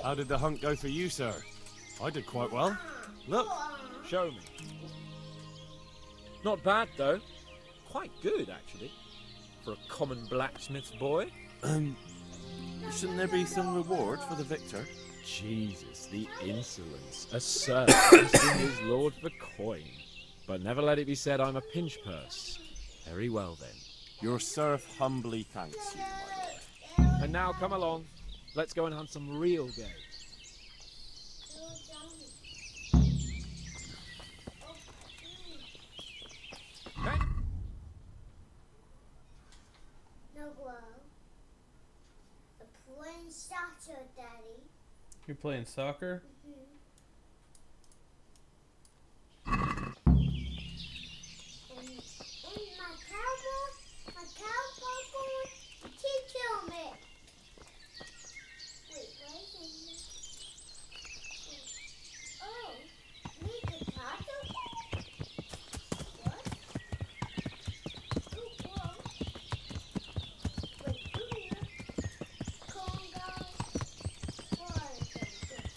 How did the hunt go for you, sir? I did quite well. Look, show me. Not bad, though. Quite good, actually. For a common blacksmith's boy. Shouldn't there be some reward for the victor? Jesus, the insolence. A serf asking his lord for coin. But never let it be said I'm a pinch purse. Very well, then. Your serf humbly thanks you, my lord. And now come along. Let's go and hunt some real game. Okay. No, well, I'm playing soccer, Daddy. You're playing soccer? And my cowboy boy, he killed me. Wait, what is it? Oh, me the taco? What? Oh, whoa. Wait, come here. Conga. What is it?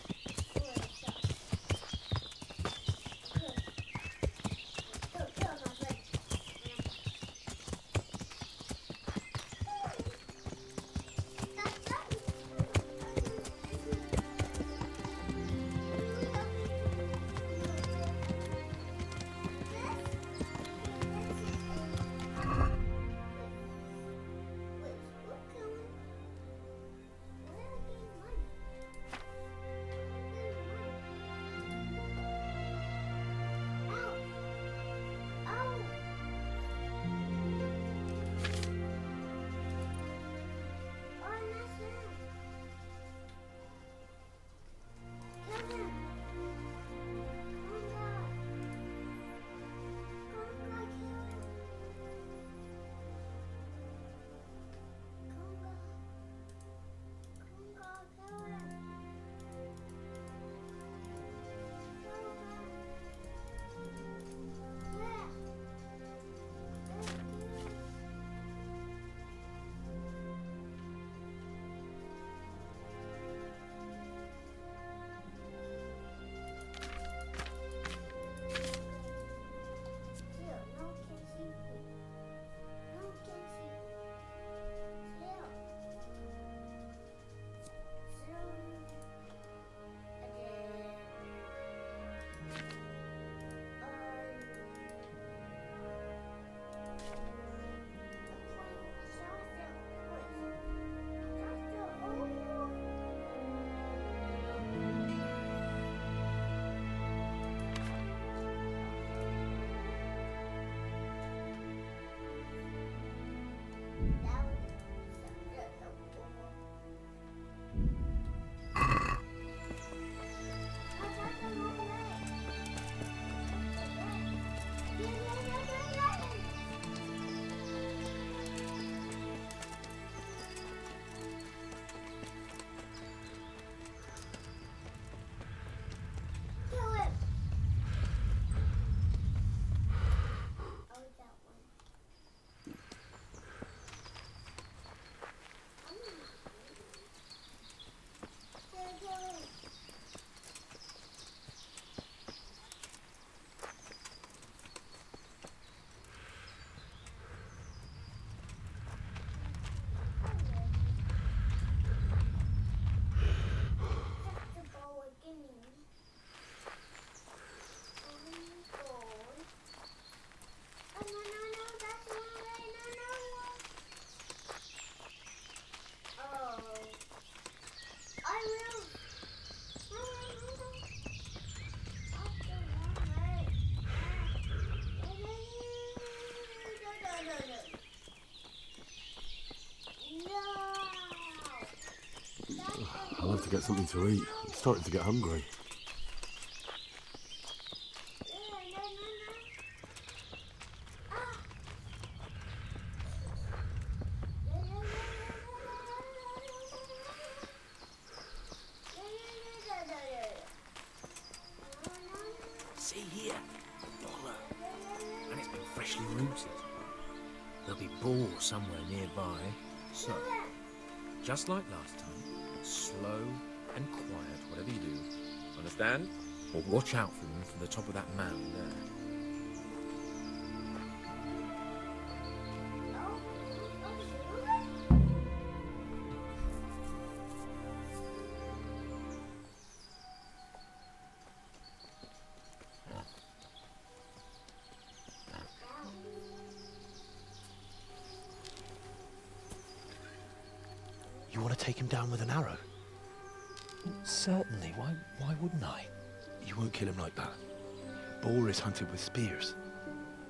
get something to eat. I'm starting to get hungry. See here, hollow, and it's been freshly rooted. There'll be boar somewhere nearby, so just like last time, slow and quiet, whatever you do. Understand? Or watch out for them from the top of that mound there. You want to take him down with an arrow? Certainly. Why wouldn't I? You won't kill him like that. Boar is hunted with spears.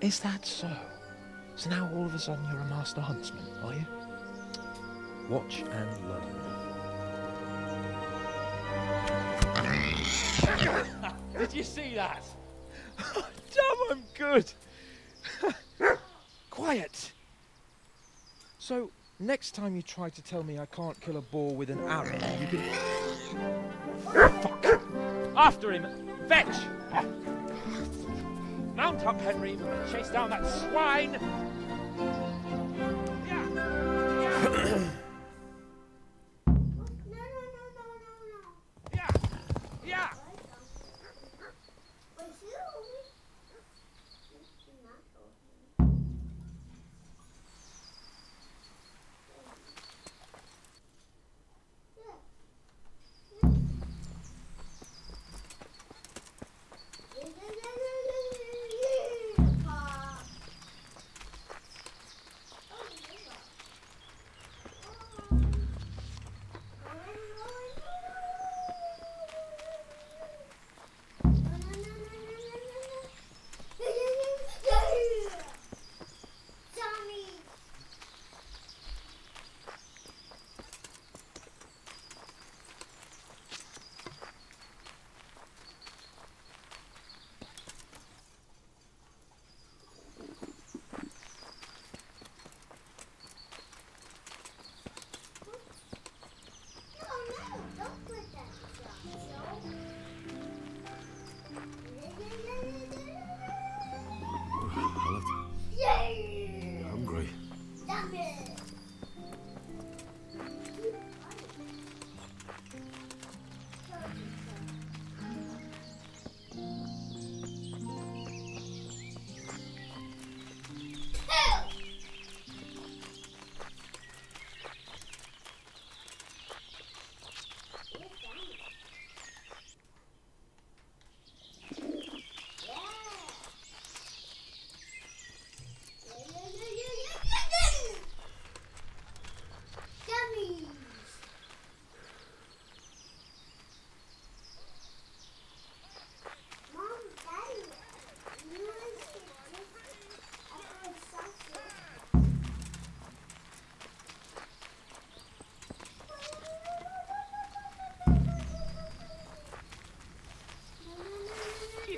Is that so? So now all of a sudden you're a master huntsman, are you? Watch and learn. Did you see that? Damn, I'm good. Quiet. So, next time you try to tell me I can't kill a boar with an arrow, you can... Fuck! After him! Fetch! Mount up, Henry. Chase down that swine! Yeah. Yeah. Yeah. I'm hungry.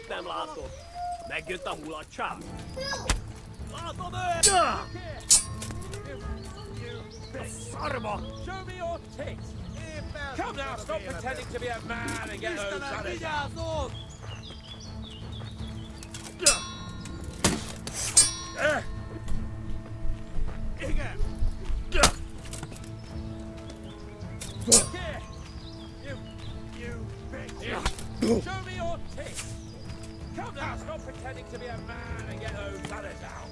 Nem látod. Megjött a mulatság. Látod őt? A szarma! Show me your tits! Come now, stop pretending to be a man and get those vigyázzon! Igen! You bitch! Show me your tits! Come now, stop pretending to be a man and get those bladders out!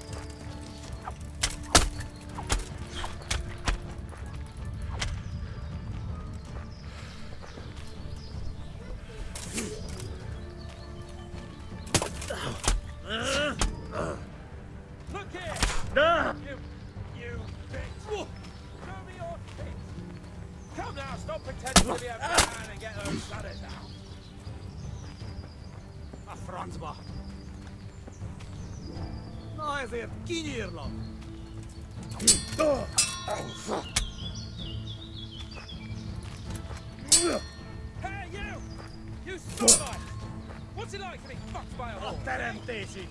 Look here! You bitch! Show me your tits! Come now, stop pretending to be a man and get those bladders out! A francba! Na ezért kinyírlak! You sodomite! What's it like to be fucked by a horse? Hey, you!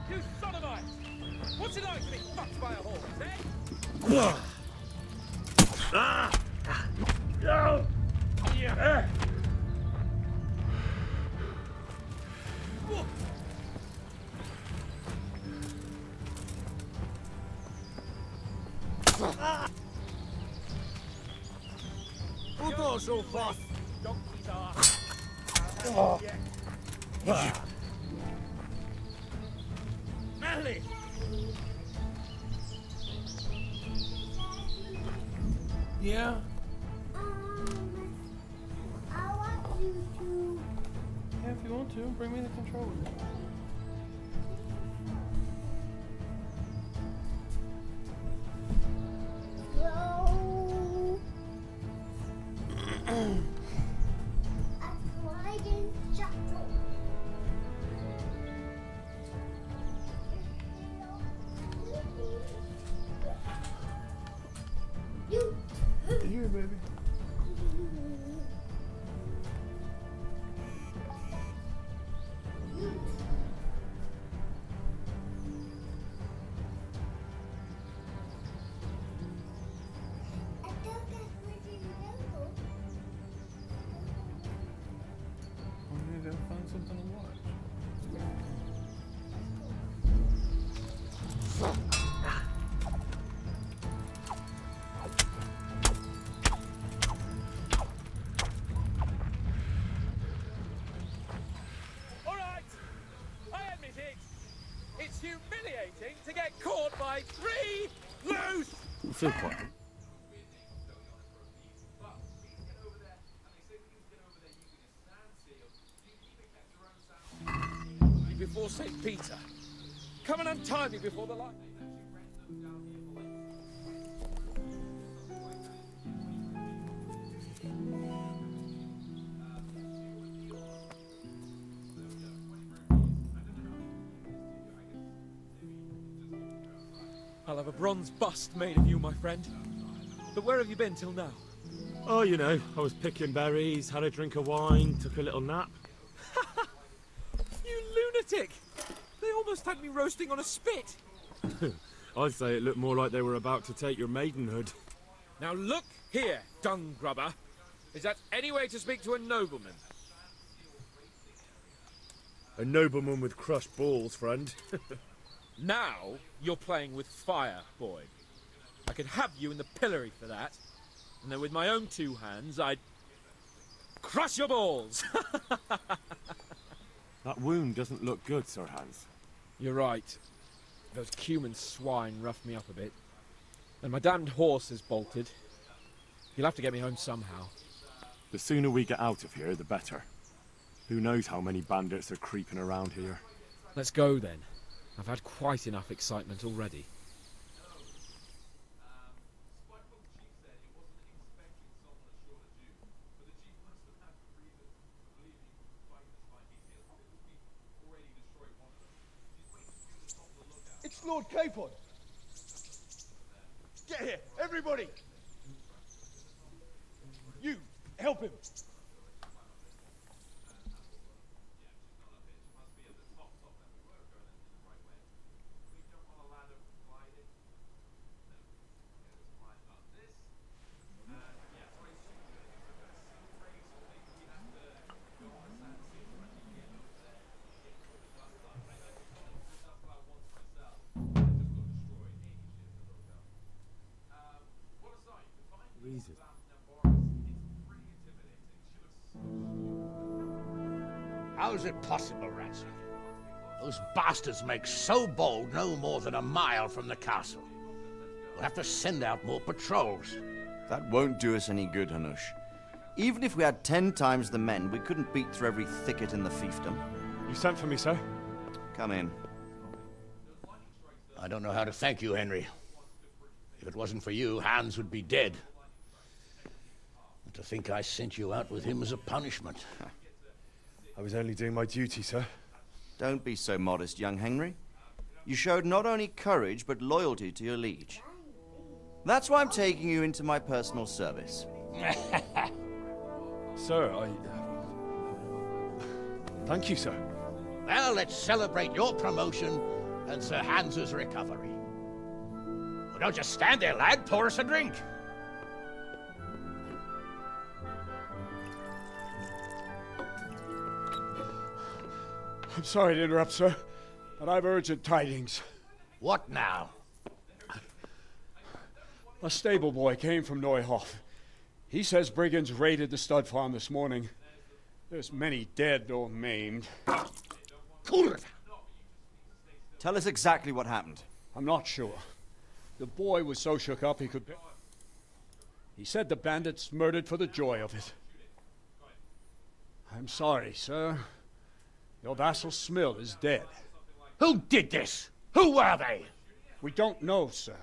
You sodomite! What's it like to be fucked by a horse, eh? Who goes so fast? Donkeys are. Manly! Yeah. I want you to. Yeah, if you want to, bring me the controller. Go. A flying shuttle. You. Here, baby. I thought that's where you go. We gotta find something to watch. All right, I admit it. It's humiliating to get caught by 3 loose. You feel quiet. Before St. Peter. Come and untie me before the light. I'll have a bronze bust made of you, my friend. But where have you been till now? Oh, you know, I was picking berries, had a drink of wine, took a little nap. You lunatic! They almost had me roasting on a spit. I'd say it looked more like they were about to take your maidenhood. Now look here, dung grubber. Is that any way to speak to a nobleman? A nobleman with crushed balls, friend. Now you're playing with fire, boy. I could have you in the pillory for that. And then with my own 2 hands, I'd crush your balls. That wound doesn't look good, Sir Hans. You're right. Those cumin swine roughed me up a bit. And my damned horse has bolted. You'll have to get me home somehow. The sooner we get out of here, the better. Who knows how many bandits are creeping around here. Let's go then. I've had quite enough excitement already. It's Lord Capon. Get here, everybody. You, help him. How is it possible, Ransom? Those bastards make so bold no more than a mile from the castle. We'll have to send out more patrols. That won't do us any good, Hanush. Even if we had 10 times the men, we couldn't beat through every thicket in the fiefdom. You sent for me, sir? Come in. I don't know how to thank you, Henry. If it wasn't for you, Hans would be dead. To think I sent you out with him as a punishment. I was only doing my duty, sir. Don't be so modest, young Henry. You showed not only courage, but loyalty to your liege. That's why I'm taking you into my personal service. Sir, thank you, sir. Well, let's celebrate your promotion and Sir Hans's recovery. Well, don't just stand there, lad. Pour us a drink. I'm sorry to interrupt, sir, but I've urgent tidings. What now? A stable boy came from Neuhof. He says brigands raided the stud farm this morning. There's many dead or maimed. Tell us exactly what happened. I'm not sure. The boy was so shook up he could... He said the bandits murdered for the joy of it. I'm sorry, sir. Your vassal Smill is dead. Who did this? Who were they? We don't know, sir.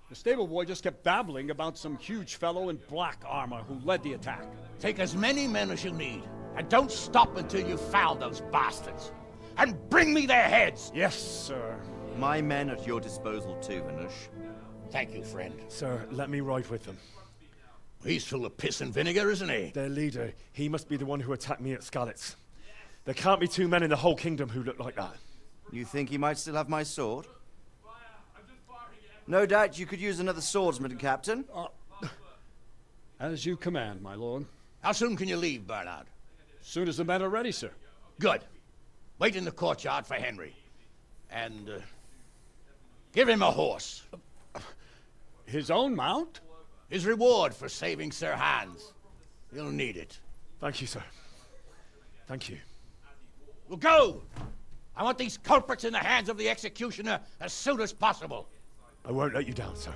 The stable boy just kept babbling about some huge fellow in black armor who led the attack. Take as many men as you need, and don't stop until you've found those bastards. And bring me their heads! Yes, sir. My men at your disposal too, Hanush. Thank you, friend. Sir, let me ride with them. He's full of piss and vinegar, isn't he? Their leader, he must be the one who attacked me at Skalitz. There can't be two men in the whole kingdom who look like that. You think he might still have my sword? No doubt you could use another swordsman, Captain. As you command, my lord. How soon can you leave, Bernard? Soon as the men are ready, sir. Good. Wait in the courtyard for Henry. And, give him a horse. His own mount? His reward for saving Sir Hans. He'll need it. Thank you, sir. Thank you. Well, go! I want these culprits in the hands of the executioner as soon as possible. I won't let you down, sir.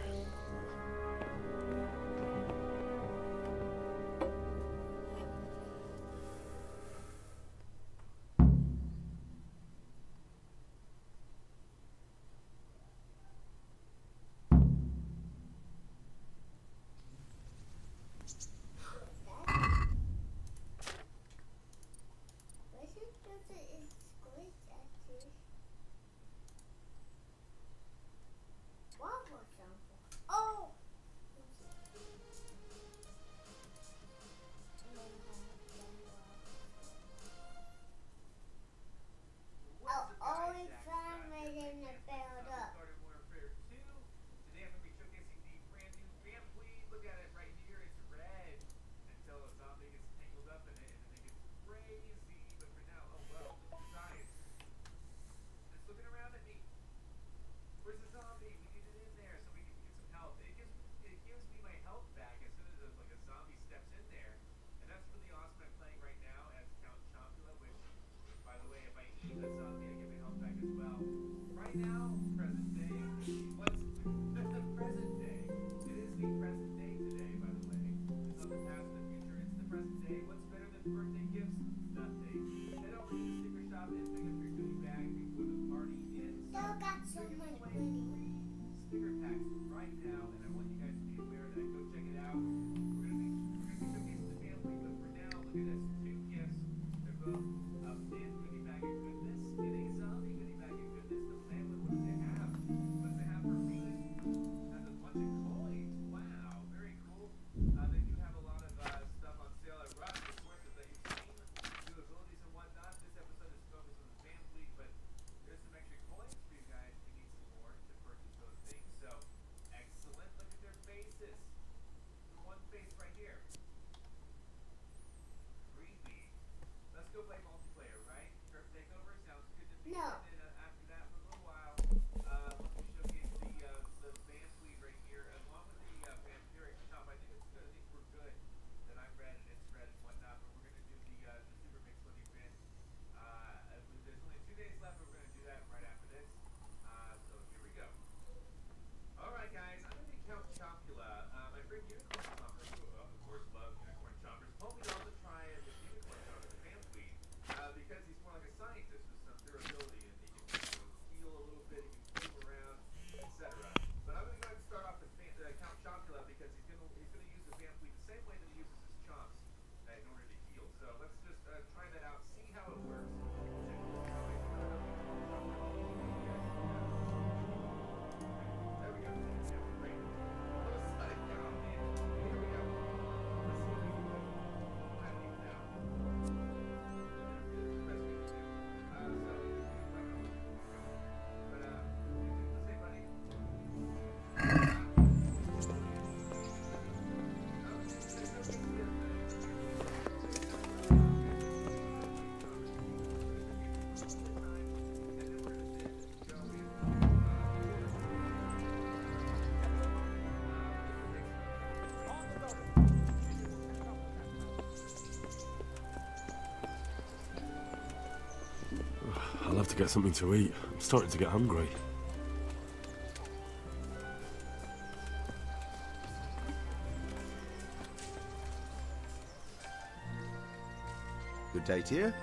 I'll have to get something to eat. I'm starting to get hungry. Good day to you.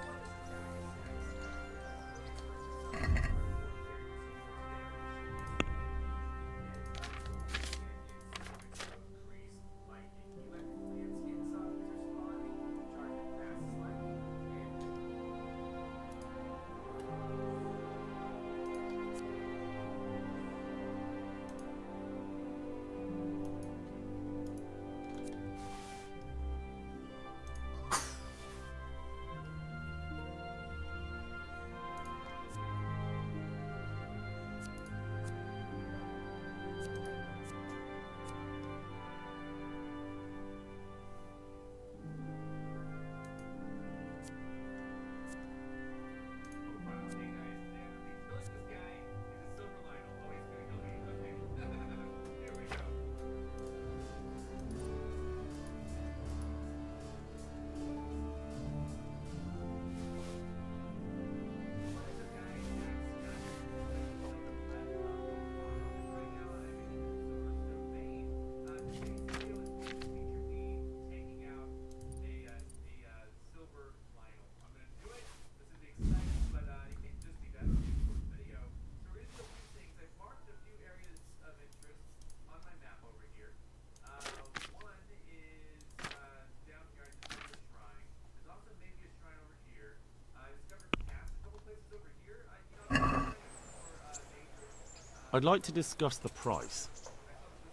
I'd like to discuss the price.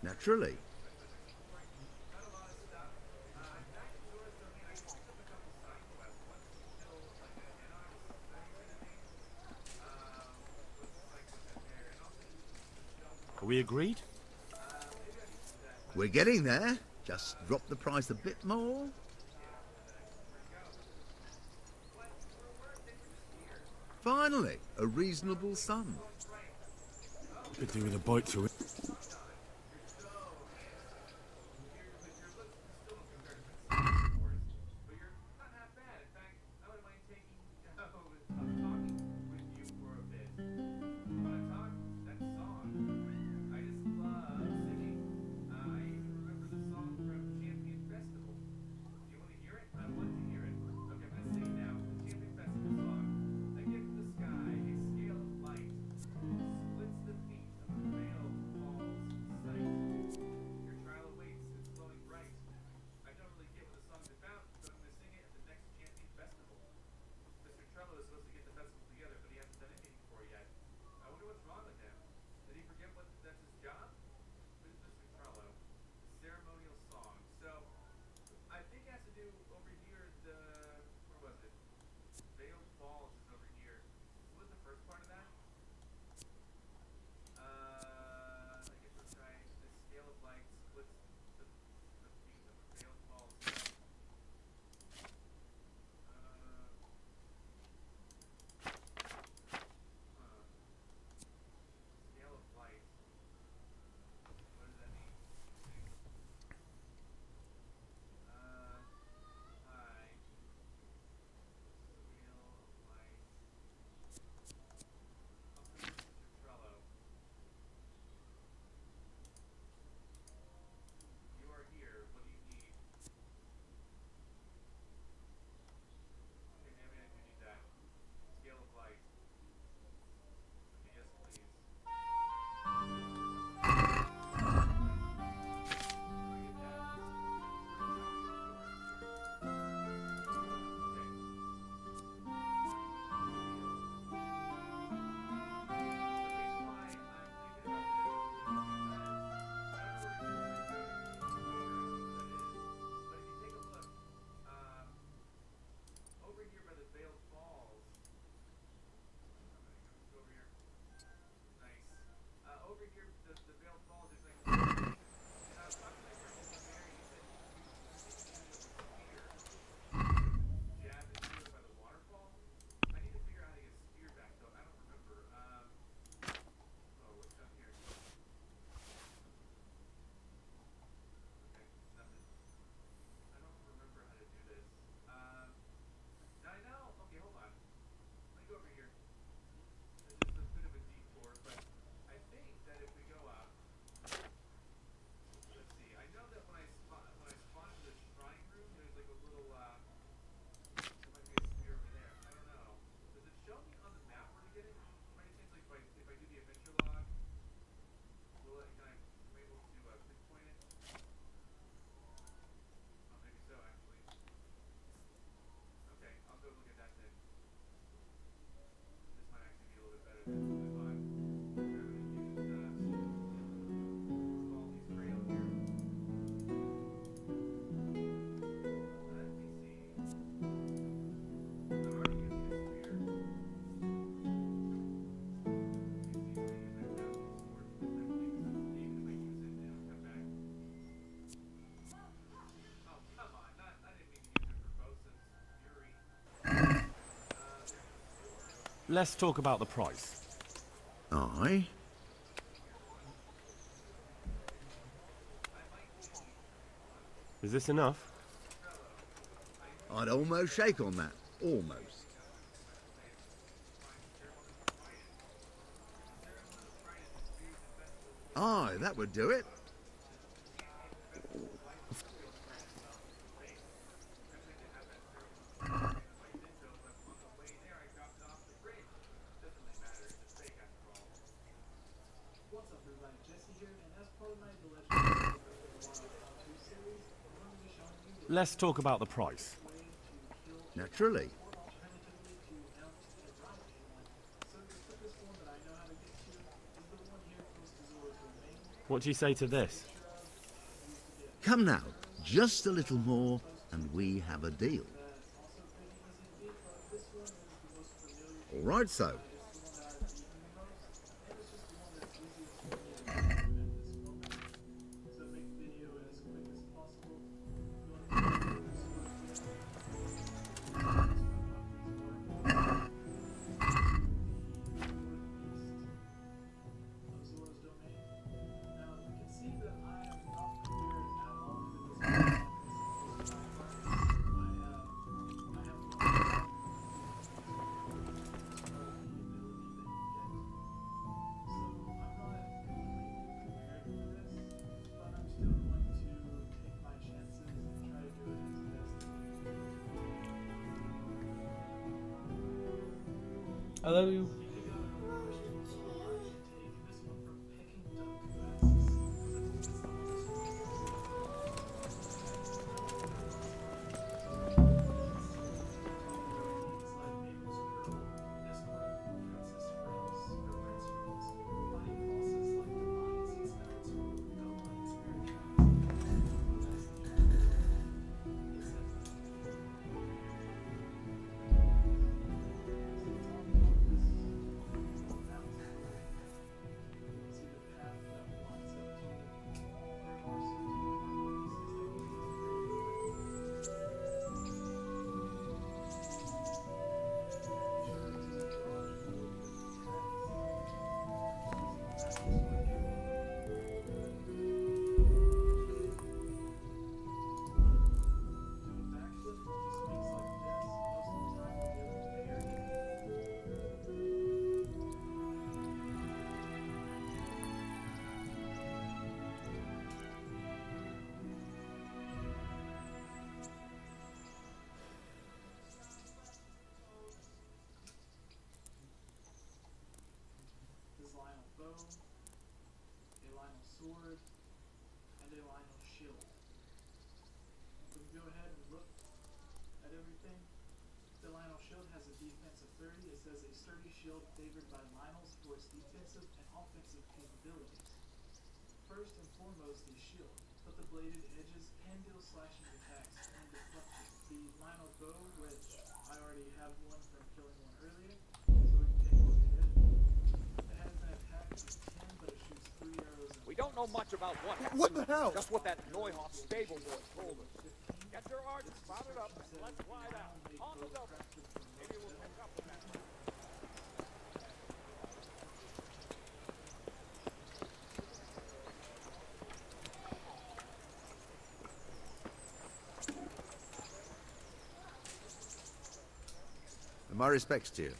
Naturally. Are we agreed? We're getting there. Just drop the price a bit more. Finally, a reasonable sum. Could do with a bite to it. Let's talk about the price. Aye? Is this enough? I'd almost shake on that. Almost. Aye, that would do it. Let's talk about the price. Naturally. What do you say to this? Come now, just a little more and we have a deal. All right, so. I love you. A Lionel sword, and a Lionel shield. We can go ahead and look at everything. The Lionel shield has a defense of 30. It says a sturdy shield favored by Lionels for its defensive and offensive capabilities. First and foremost is shield, but the bladed edges can deal slashing attacks and deflection. The Lionel bow, which I already have one from killing one earlier, so we can take a look at it. It has an attack of 10, but it shoots 3 arrows. We don't know much about what happened. What the hell? Just what that Neuhoff stable boy told us. Get your heart spotted up and let's ride out. On the double. Maybe we'll pick up with that. And my respects to you.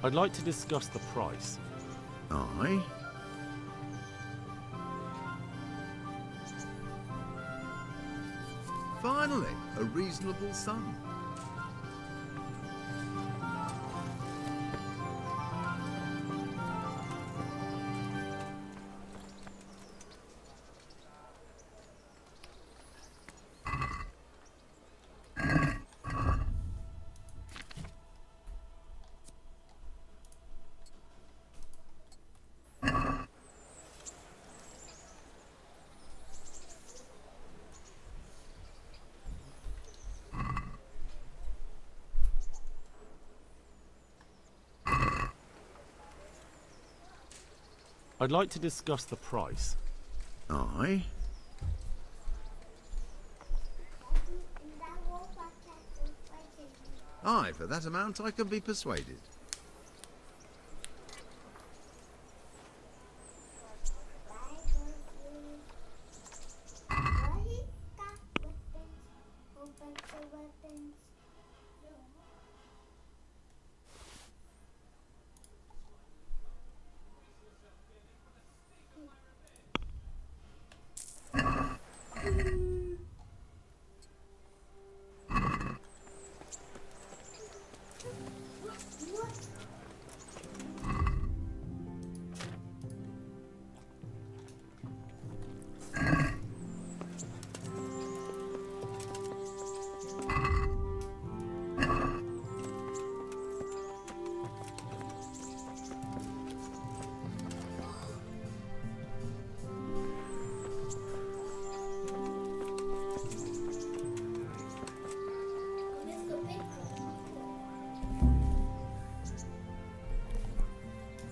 I'd like to discuss the price. Aye. Finally, a reasonable sum. I'd like to discuss the price. Aye. Aye, for that amount I can be persuaded.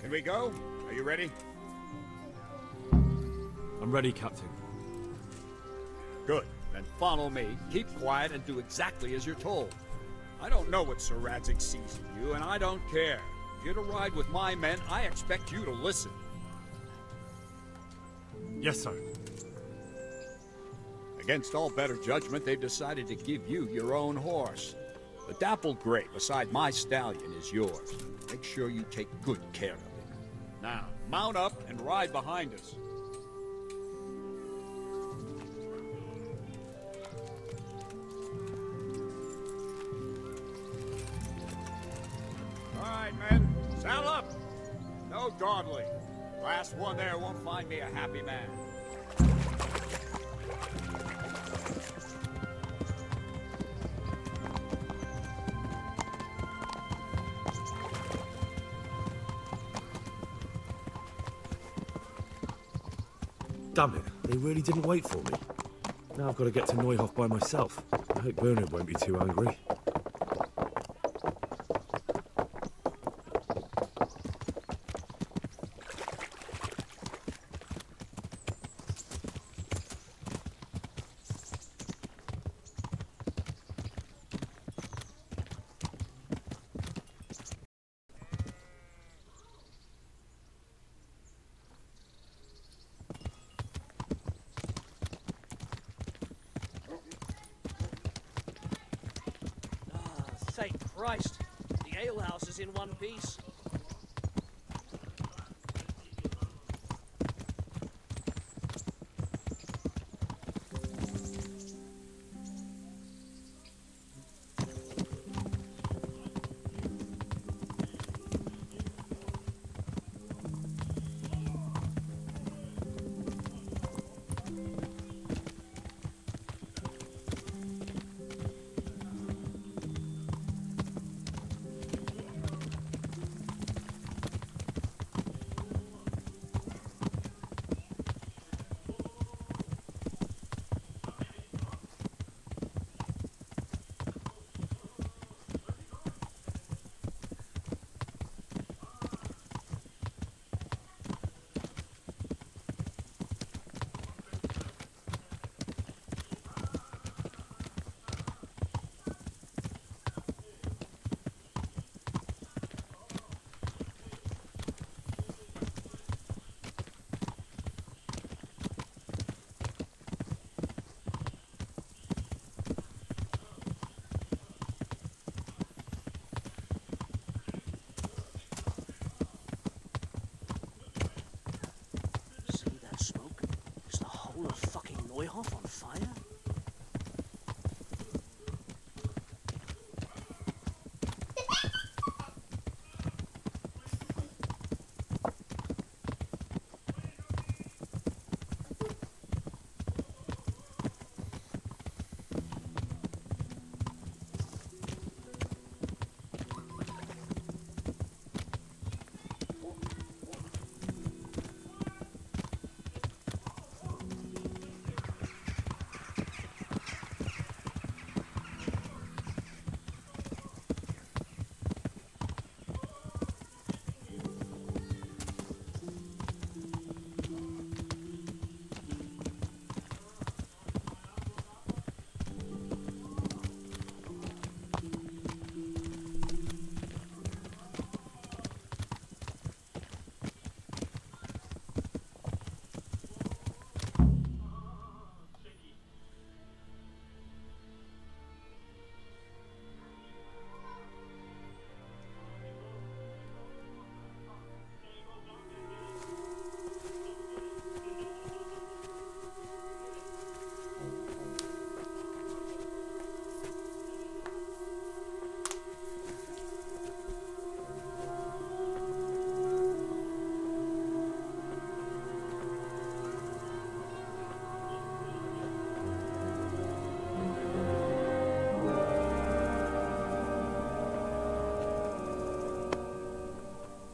Can we go? Are you ready? I'm ready, Captain. Good. Then follow me. Keep quiet and do exactly as you're told. I don't know what Sir Radzig sees in you, and I don't care. If you're to ride with my men, I expect you to listen. Yes, sir. Against all better judgment, they've decided to give you your own horse. The dappled gray beside my stallion is yours. Make sure you take good care of it. Now, mount up and ride behind us. All right, men, saddle up. No dawdling. Last one there won't find me a happy man. Damn it, they really didn't wait for me. Now I've got to get to Neuhof by myself. I hope Bernard won't be too angry. Thank Christ! The alehouse is in one piece. Neuhof on fire?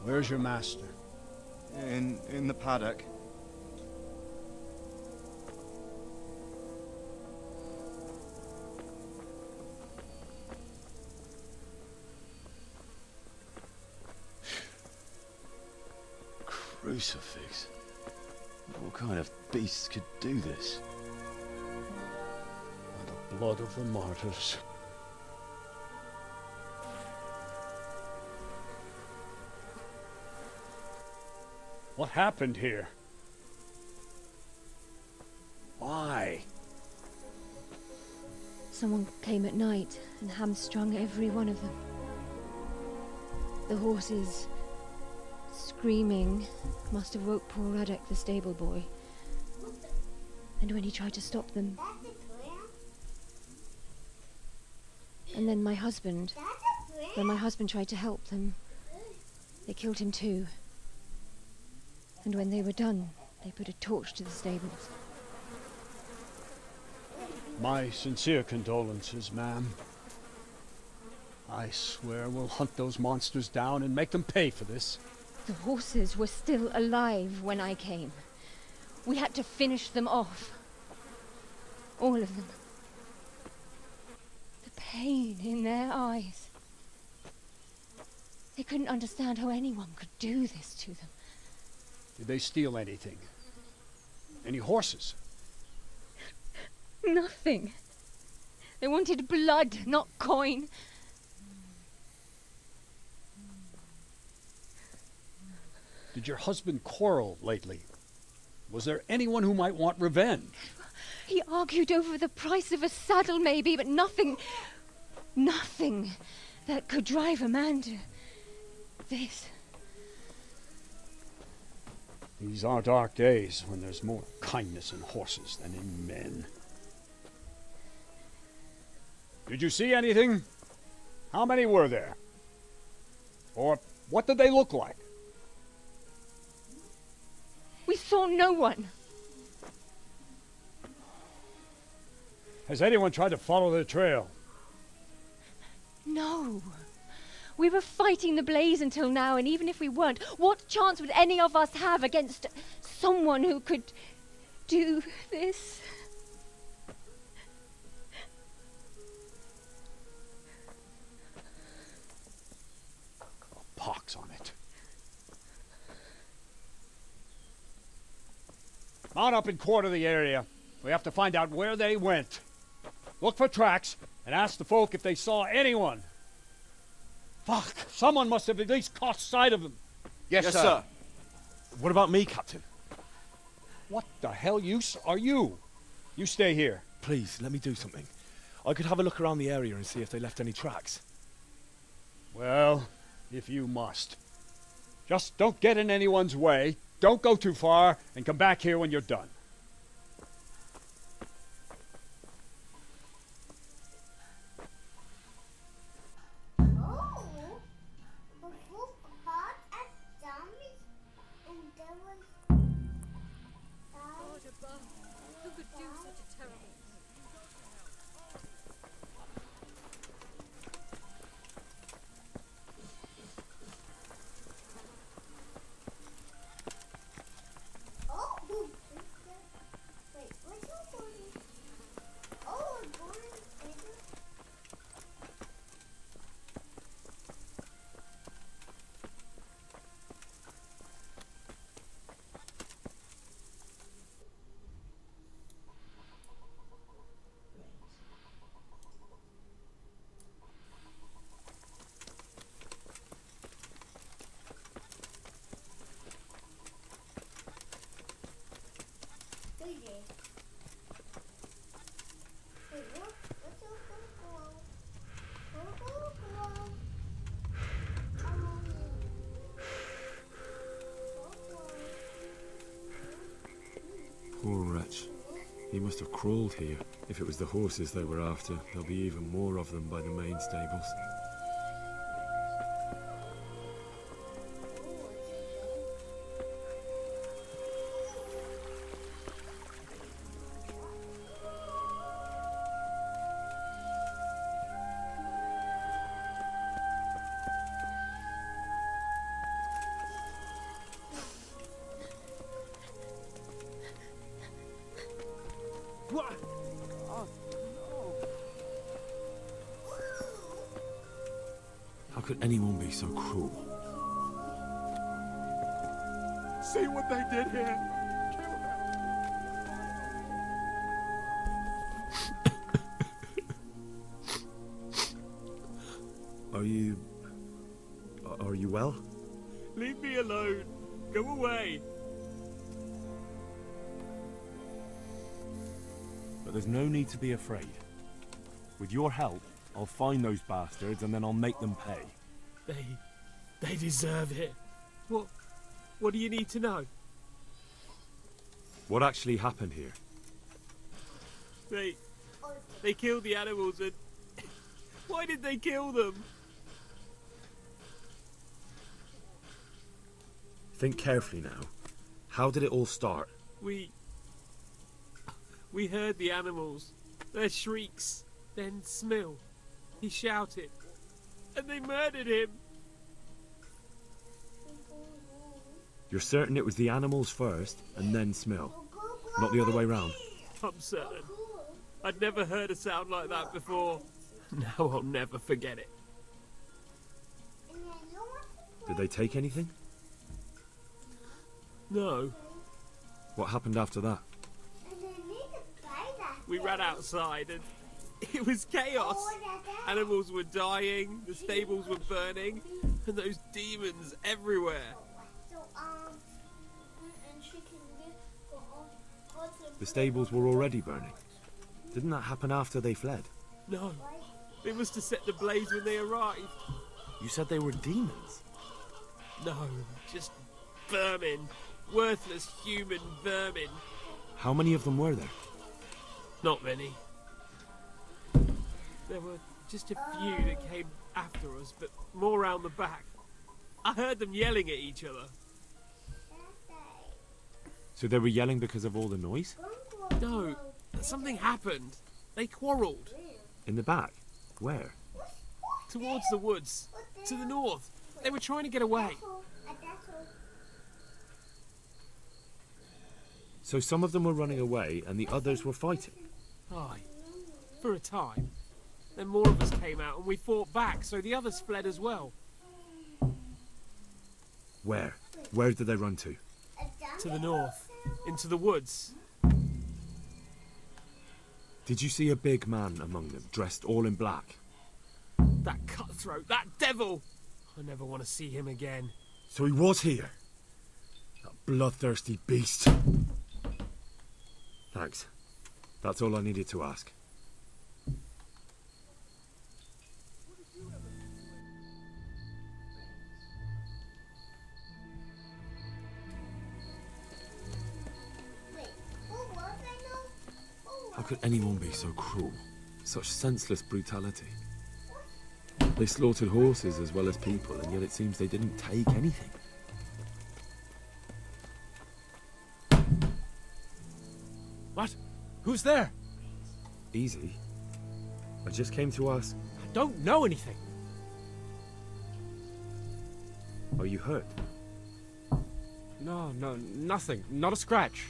Where's your master? In the paddock. Crucifix. What kind of beast could do this? The blood of the martyrs. What happened here? Why? Someone came at night and hamstrung every one of them. The horses, screaming, must have woke poor Radek, the stable boy. And when he tried to stop them... And then my husband, when my husband tried to help them, they killed him too. And when they were done, they put a torch to the stables. My sincere condolences, ma'am. I swear we'll hunt those monsters down and make them pay for this. The horses were still alive when I came. We had to finish them off. All of them. The pain in their eyes. They couldn't understand how anyone could do this to them. Did they steal anything? Any horses? Nothing. They wanted blood, not coin. Did your husband quarrel lately? Was there anyone who might want revenge? He argued over the price of a saddle, maybe, but nothing that could drive a man to this. These are dark days when there's more kindness in horses than in men. Did you see anything? How many were there? Or what did they look like? We saw no one. Has anyone tried to follow their trail? No. We were fighting the blaze until now, and even if we weren't, what chance would any of us have against someone who could do this? Pox on it. Mount up and quarter the area. We have to find out where they went. Look for tracks and ask the folk if they saw anyone. Fuck! Someone must have at least caught sight of them. Yes, sir. What about me, Captain? What the hell use are you? You stay here. Please, let me do something. I could have a look around the area and see if they left any tracks. Well, if you must. Just don't get in anyone's way, don't go too far, and come back here when you're done. God above, who could do such a terrible thing? Poor wretch. He must have crawled here. If it was the horses they were after, there'll be even more of them by the main stables. What? How could anyone be so cruel? See what they did here? Kill them. Are you well? Leave me alone. Go away. But there's no need to be afraid. With your help, I'll find those bastards and then I'll make them pay. They deserve it. What do you need to know? What actually happened here? They killed the animals and... Why did they kill them? Think carefully now. How did it all start? We heard the animals, their shrieks, then Smill. He shouted, and they murdered him. You're certain it was the animals first and then Smill? Not the other way round? I'm certain. I'd never heard a sound like that before. Now I'll never forget it. Did they take anything? No. What happened after that? We ran outside and it was chaos. Animals were dying, the stables were burning, and those demons everywhere. The stables were already burning. Didn't that happen after they fled? No. They must have set the blaze when they arrived. You said they were demons? No, just vermin. Worthless human vermin. How many of them were there? Not many. There were just a few that came after us, but more round the back. I heard them yelling at each other. So they were yelling because of all the noise? No, something happened. They quarrelled. In the back? Where? Towards the woods. To the north. They were trying to get away. So some of them were running away and the others were fighting? Aye. For a time. Then more of us came out and we fought back, so the others fled as well. Where? Where did they run to? To the north. Into the woods. Did you see a big man among them, dressed all in black? That cutthroat, that devil! I never want to see him again. So he was here? That bloodthirsty beast. Thanks. That's all I needed to ask. How could anyone be so cruel? Such senseless brutality. They slaughtered horses as well as people, and yet it seems they didn't take anything. What? Who's there? Easy. I just came to ask... I don't know anything. Are you hurt? No, nothing. Not a scratch.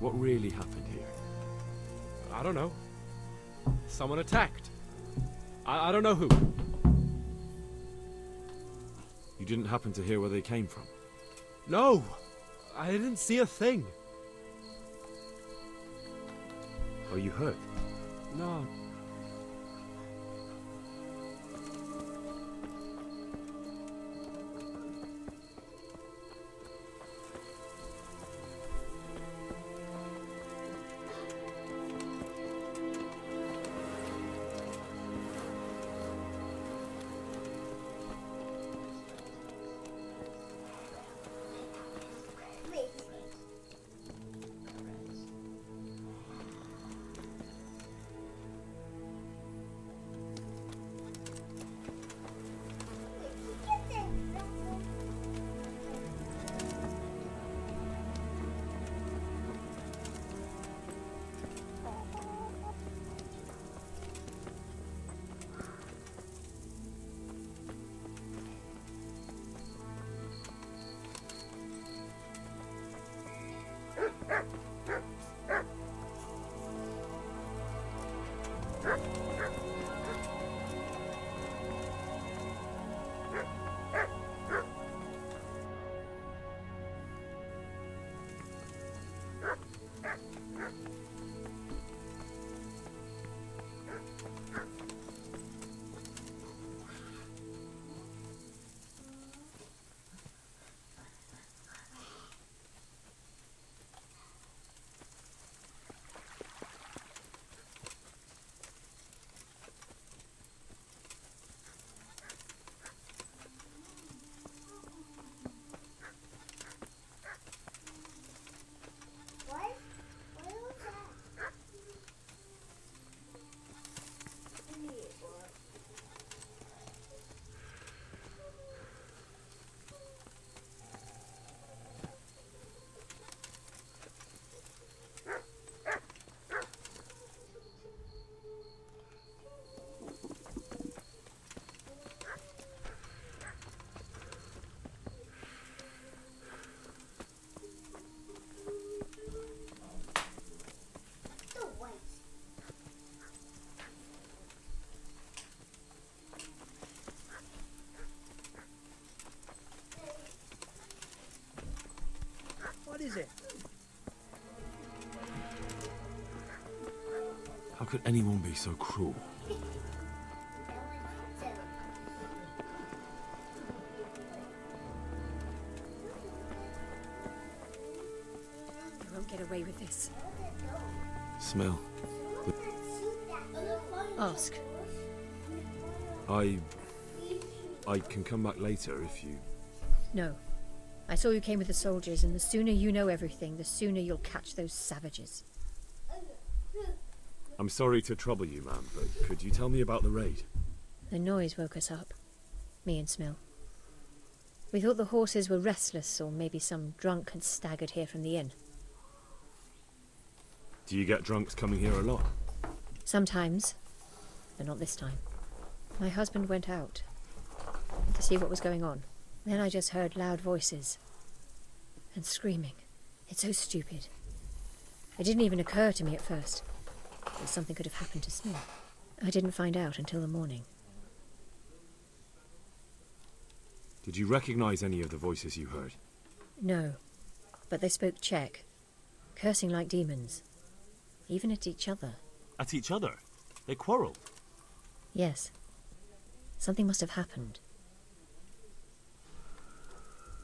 What really happened here? I don't know. Someone attacked. I don't know who. You didn't happen to hear where they came from? No! I didn't see a thing. Are you hurt? No. What is it? How could anyone be so cruel? You won't get away with this. Smell. Ask. I can come back later if you... No. I saw you came with the soldiers, and the sooner you know everything, the sooner you'll catch those savages. I'm sorry to trouble you, ma'am, but could you tell me about the raid? The noise woke us up. Me and Smill. We thought the horses were restless, or maybe some drunk had staggered here from the inn. Do you get drunks coming here a lot? Sometimes, but not this time. My husband went out to see what was going on. Then I just heard loud voices and screaming. It's so stupid. It didn't even occur to me at first that something could have happened to Smith. I didn't find out until the morning. Did you recognize any of the voices you heard? No, but they spoke Czech, cursing like demons, even at each other. At each other? They quarreled? Yes. Something must have happened.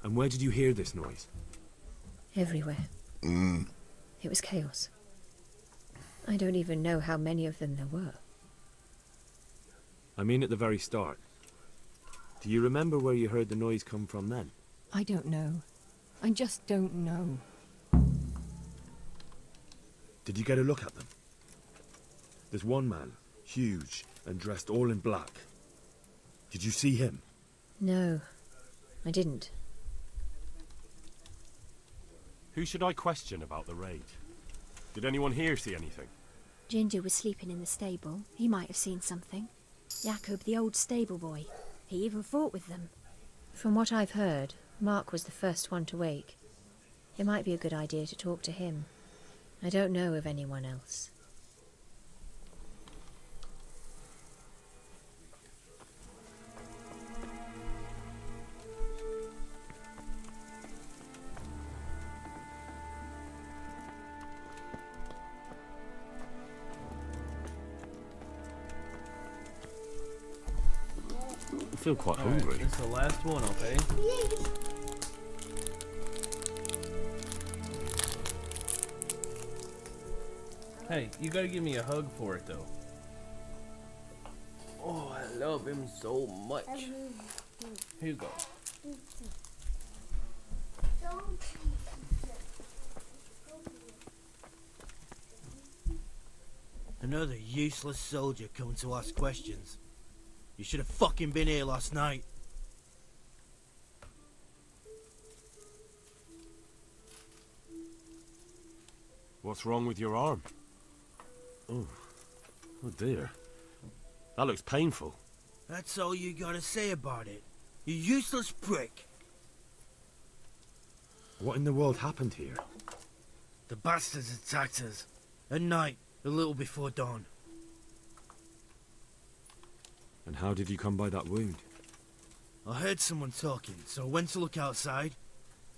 And where did you hear this noise? Everywhere. It was chaos. I don't even know how many of them there were. I mean at the very start. Do you remember where you heard the noise come from then? I don't know. I just don't know. Did you get a look at them? There's one man, huge and dressed all in black. Did you see him? No, I didn't. Who should I question about the raid? Did anyone here see anything? Ginger was sleeping in the stable. He might have seen something. Jacob, the old stable boy. He even fought with them. From what I've heard, Mark was the first one to wake. It might be a good idea to talk to him. I don't know of anyone else. I feel quite All right, hungry. this is the last one, okay? Hey, you gotta give me a hug for it, though. Oh, I love him so much. Here you go. Another useless soldier coming to ask questions. You should have fucking been here last night. What's wrong with your arm? Oh dear. That looks painful. That's all you gotta say about it. You useless prick. What in the world happened here? The bastards attacked us. At night, a little before dawn. And how did you come by that wound? I heard someone talking, so I went to look outside.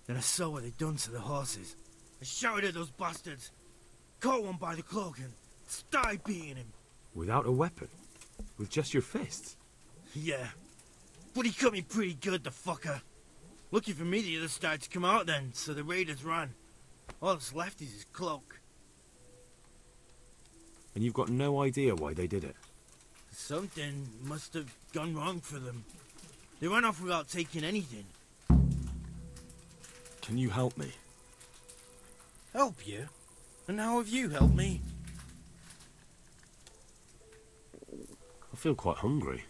Then I saw what they'd done to the horses. I shouted at those bastards, caught one by the cloak and started beating him. Without a weapon? With just your fists? Yeah. But he cut me pretty good, the fucker. Lucky for me, the others started to come out then, so the raiders ran. All that's left is his cloak. And you've got no idea why they did it? Something must have gone wrong for them. They ran off without taking anything. Can you help me? Help you? And how have you helped me? I feel quite hungry.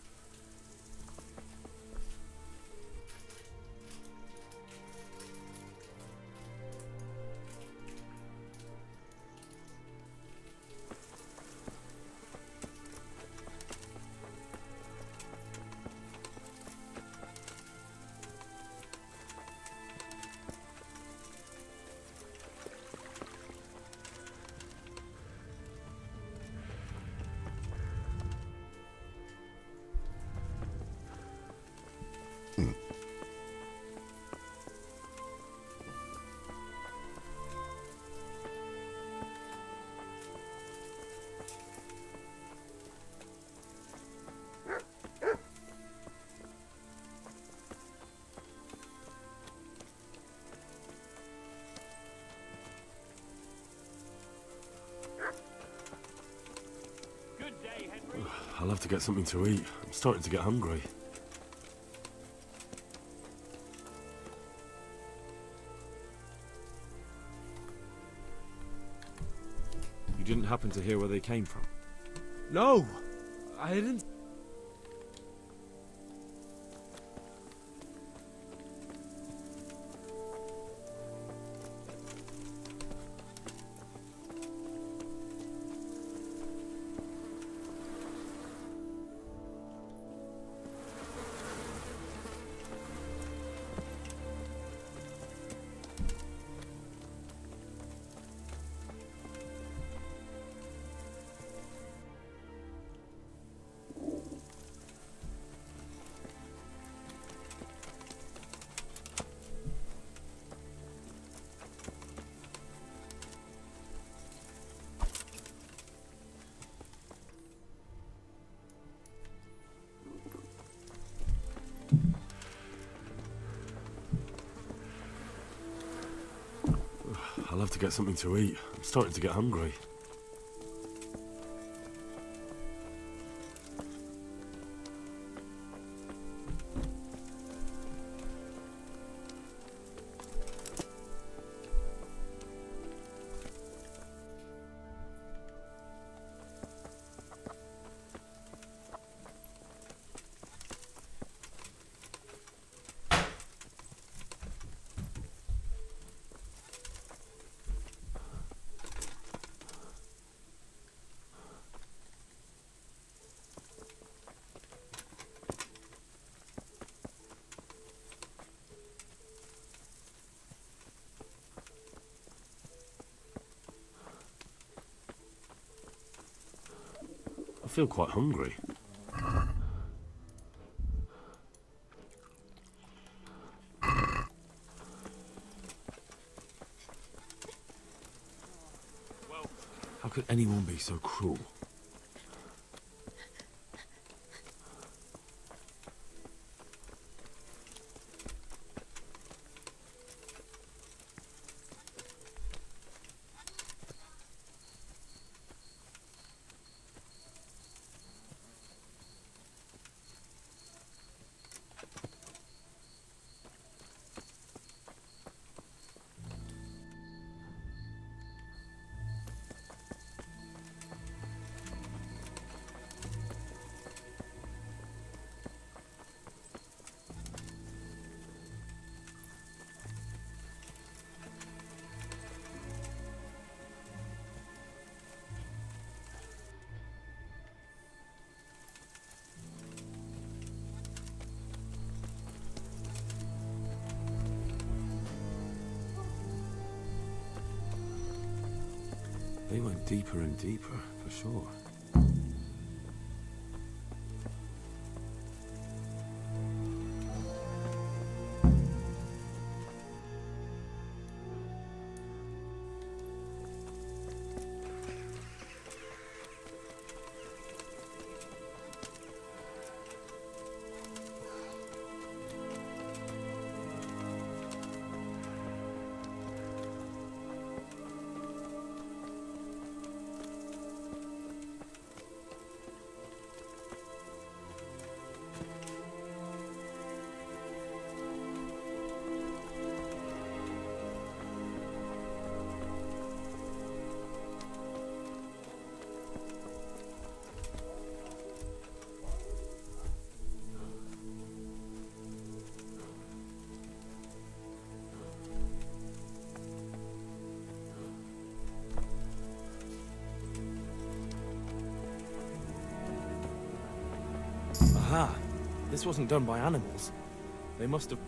I'll have to get something to eat. I'm starting to get hungry. You didn't happen to hear where they came from? No! I didn't... I'll have to get something to eat. I'm starting to get hungry. feel quite hungry. How could anyone be so cruel? They went deeper and deeper, for sure. Aha! This wasn't done by animals. They must have...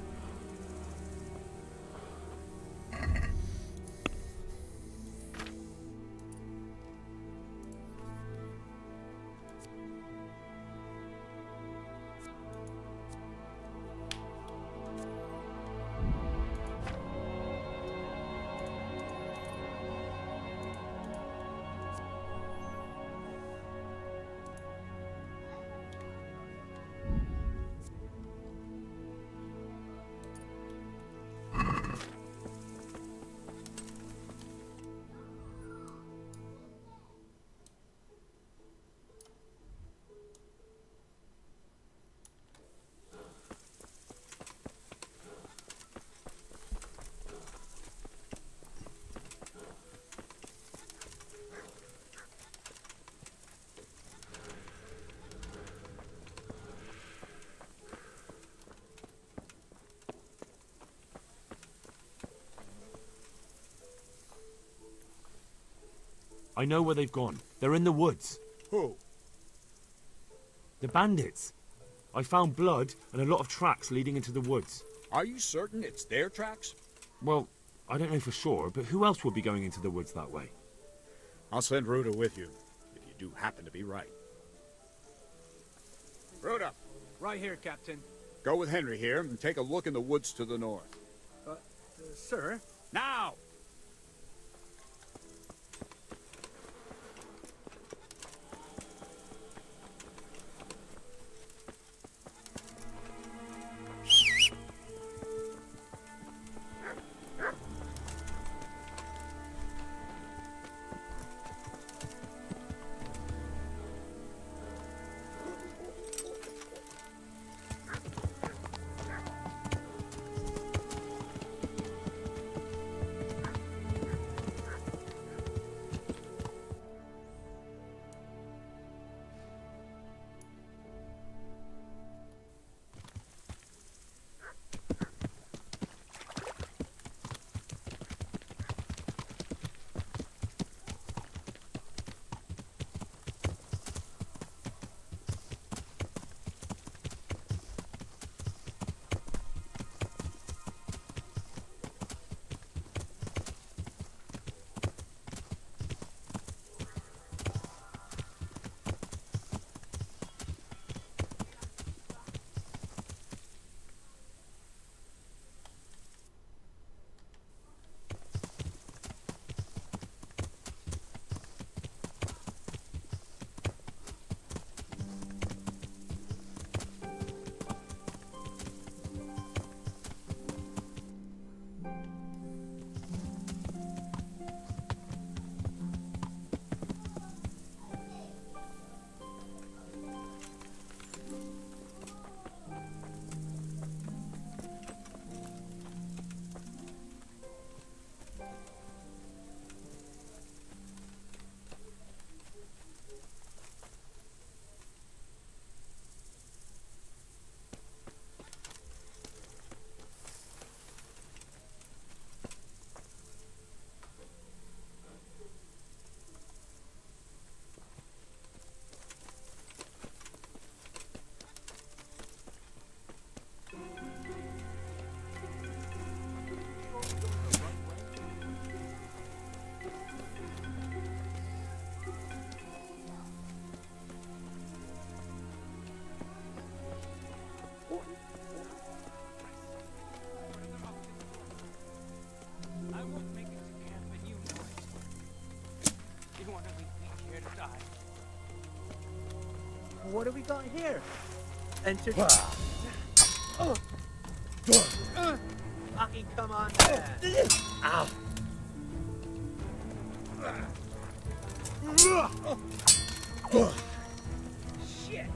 I know where they've gone. They're in the woods. Who? The bandits. I found blood and a lot of tracks leading into the woods. Are you certain it's their tracks? Well, I don't know for sure, but who else would be going into the woods that way? I'll send Ruda with you, if you do happen to be right. Ruda! Right here, Captain. Go with Henry here and take a look in the woods to the north. Sir? Now! what do we got here? Enter. Fucking come on, man. Ow. Shit.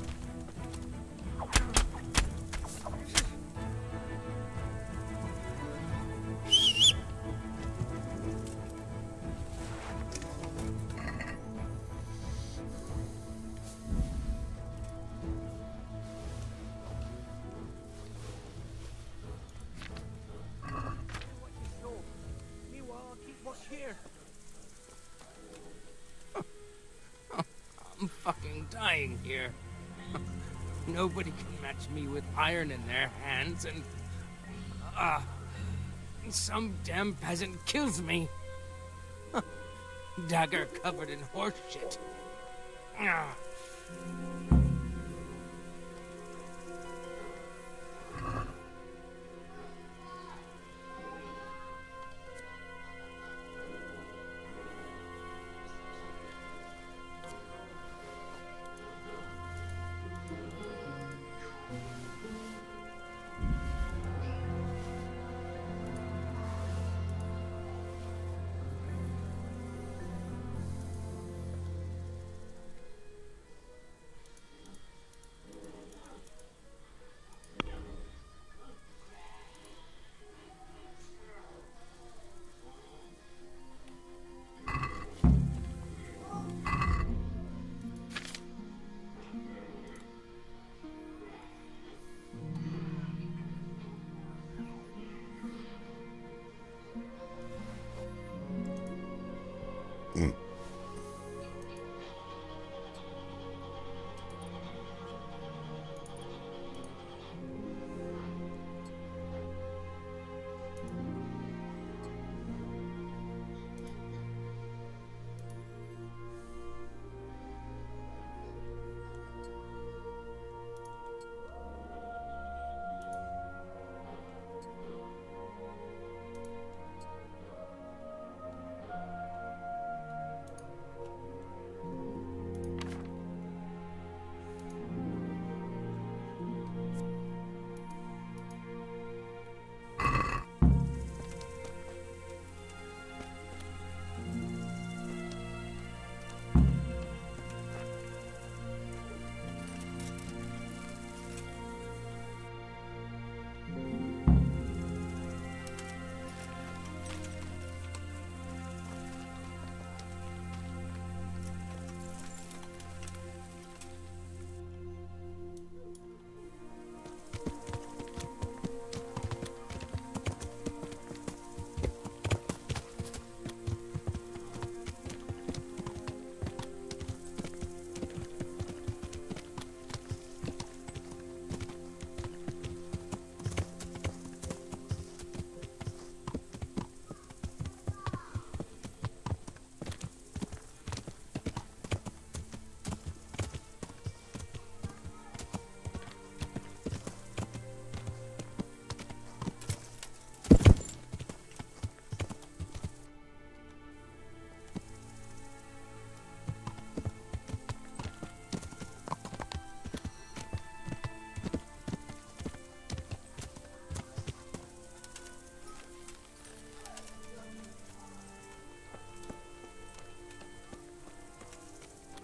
I'm fucking dying here. Nobody can match me with iron in their hands, and some damn peasant kills me. Dagger covered in horse shit.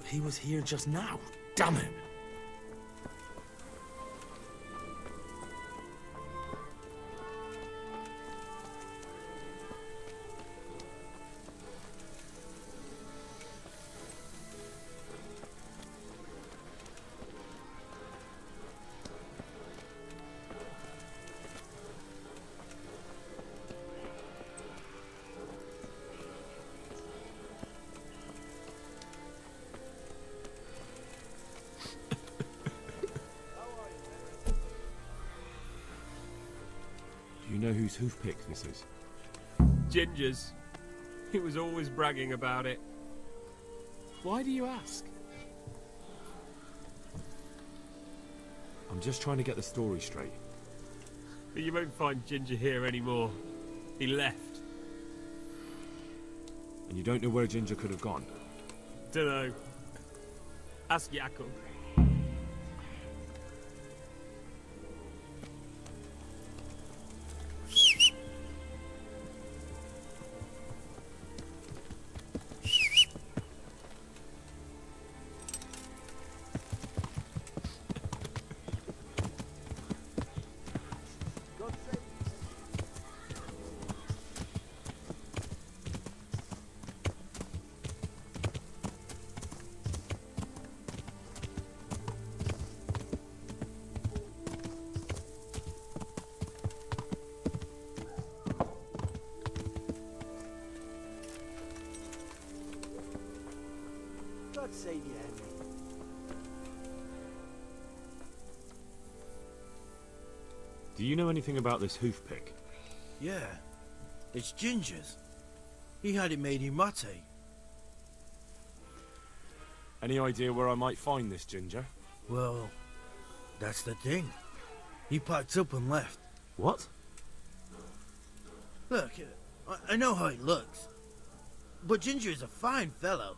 He was here just now. Damn it. Do you know whose hoofpick this is? Ginger's. He was always bragging about it. Why do you ask? I'm just trying to get the story straight. But you won't find Ginger here anymore. He left. And you don't know where Ginger could have gone? Dunno. Ask Jakob. save you, Henry. Do you know anything about this hoof pick? Yeah, it's Ginger's. He had it made in Mate. Any idea where I might find this Ginger? Well, that's the thing. He packed up and left. What? Look, I know how he looks. But Ginger is a fine fellow.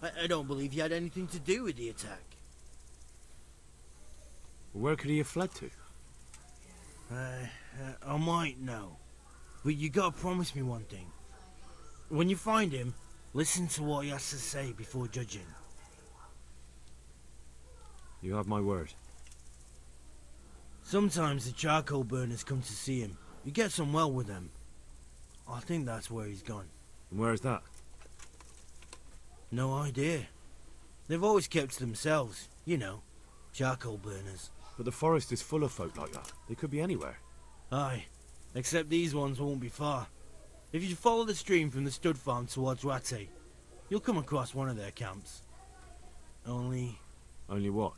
I don't believe he had anything to do with the attack. Where could he have fled to? I might know. But you gotta promise me one thing. When you find him, listen to what he has to say before judging. You have my word. Sometimes the charcoal burners come to see him. He gets on well with them. I think that's where he's gone. And where is that? No idea. They've always kept to themselves, you know, charcoal burners. But the forest is full of folk like that. They could be anywhere. Aye, except these ones won't be far. If you follow the stream from the stud farm towards Rattay, you'll come across one of their camps. Only what?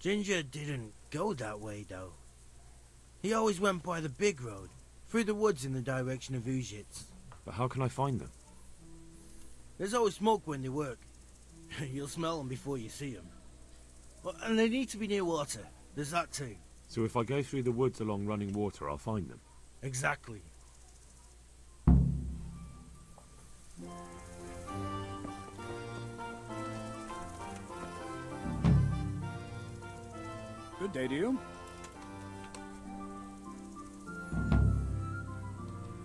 Ginger didn't go that way, though. He always went by the big road, through the woods in the direction of Ujits. But how can I find them? There's always smoke when they work. You'll smell them before you see them. And they need to be near water. There's that too. So if I go through the woods along running water, I'll find them? Exactly. Good day to you.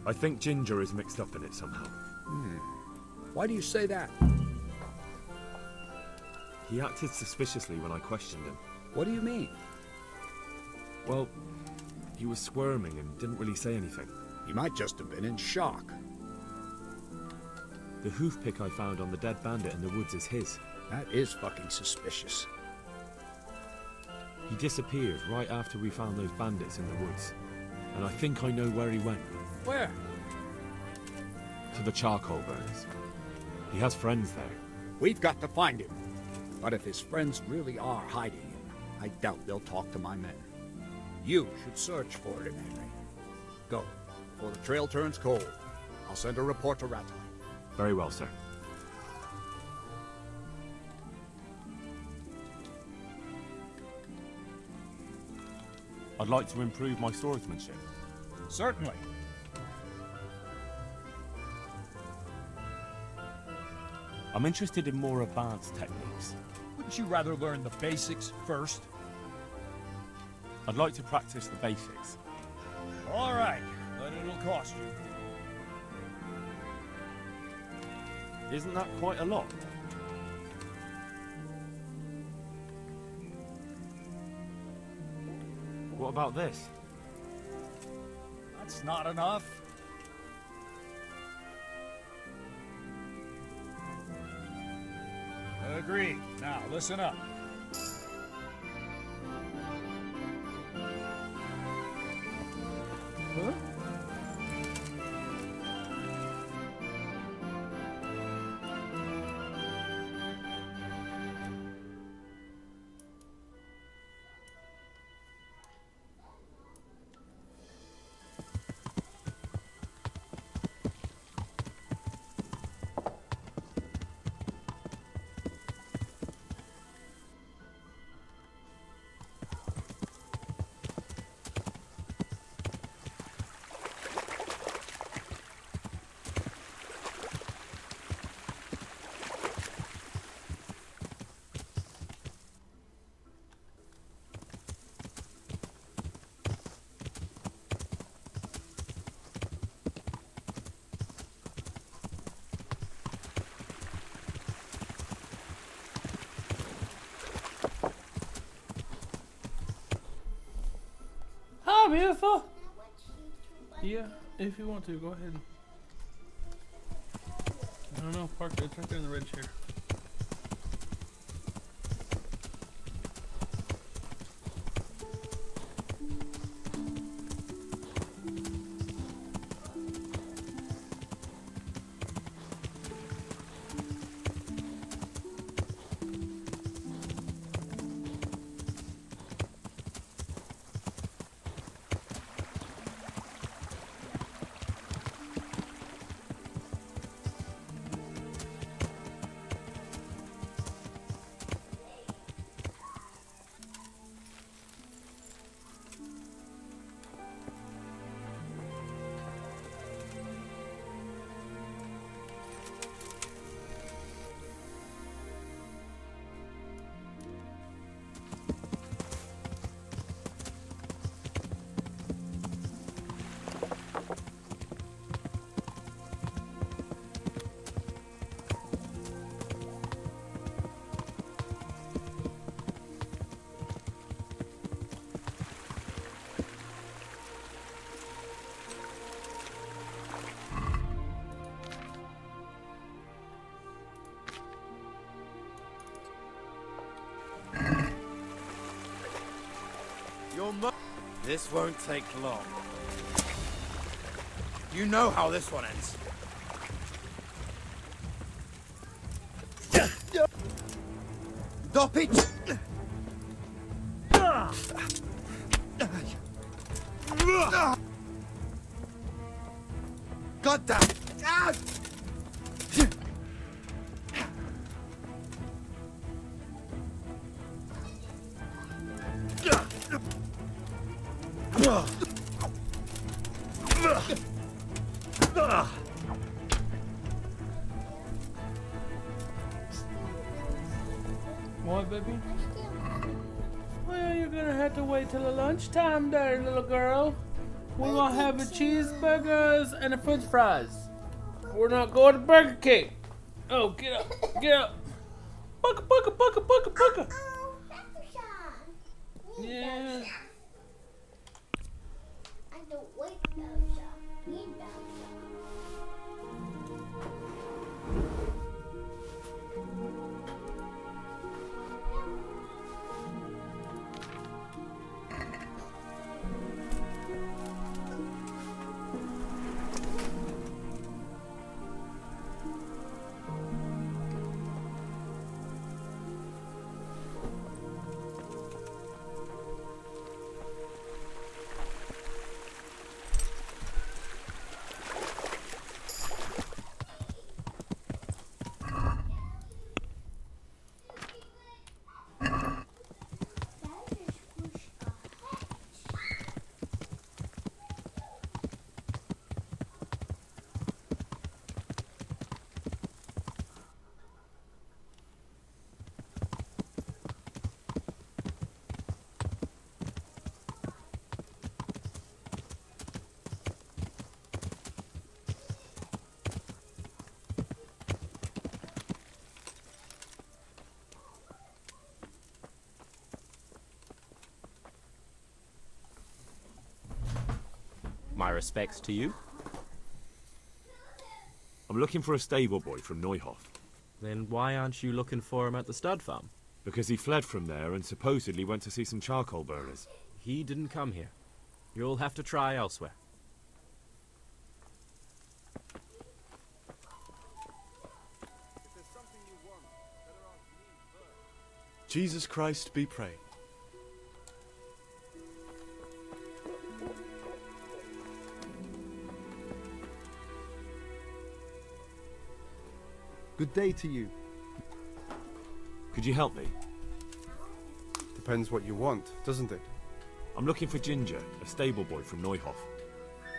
I think Ginger is mixed up in it somehow. Why do you say that? He acted suspiciously when I questioned him. What do you mean? Well, he was squirming and didn't really say anything. He might just have been in shock. The hoof pick I found on the dead bandit in the woods is his. That is fucking suspicious. He disappeared right after we found those bandits in the woods. And I think I know where he went. Where? To the charcoal burners. He has friends there. We've got to find him. But if his friends really are hiding him, I doubt they'll talk to my men. You should search for him, Henry. Go, before the trail turns cold. I'll send a report to Rattay. Very well, sir. I'd like to improve my swordsmanship. Certainly. I'm interested in more advanced techniques. Wouldn't you rather learn the basics first? I'd like to practice the basics. All right, but it'll cost you. Isn't that quite a lot? What about this? That's not enough. Agreed. Now, listen up. Huh? Hi, beautiful. Yeah, if you want to, go ahead. I don't know, park it. It's right there in the red chair. This won't take long. You know how this one ends. Stop it! God damn it! Ah! What, baby? Well, you're gonna have to wait till lunchtime there, little girl. We're gonna have a cheeseburgers and a french fries. We're not going to Burger King. Oh, get up, get up. Bucka, bucka, bucka, bucka, bucka. Yeah. I don't like Belgium. Need Belgium. My respects to you. I'm looking for a stable boy from Neuhof. Then why aren't you looking for him at the stud farm? Because he fled from there and supposedly went to see some charcoal burners. He didn't come here. You'll have to try elsewhere. Jesus Christ be praised. Good day to you. Could you help me? Depends what you want, doesn't it? I'm looking for Ginger, a stable boy from Neuhof.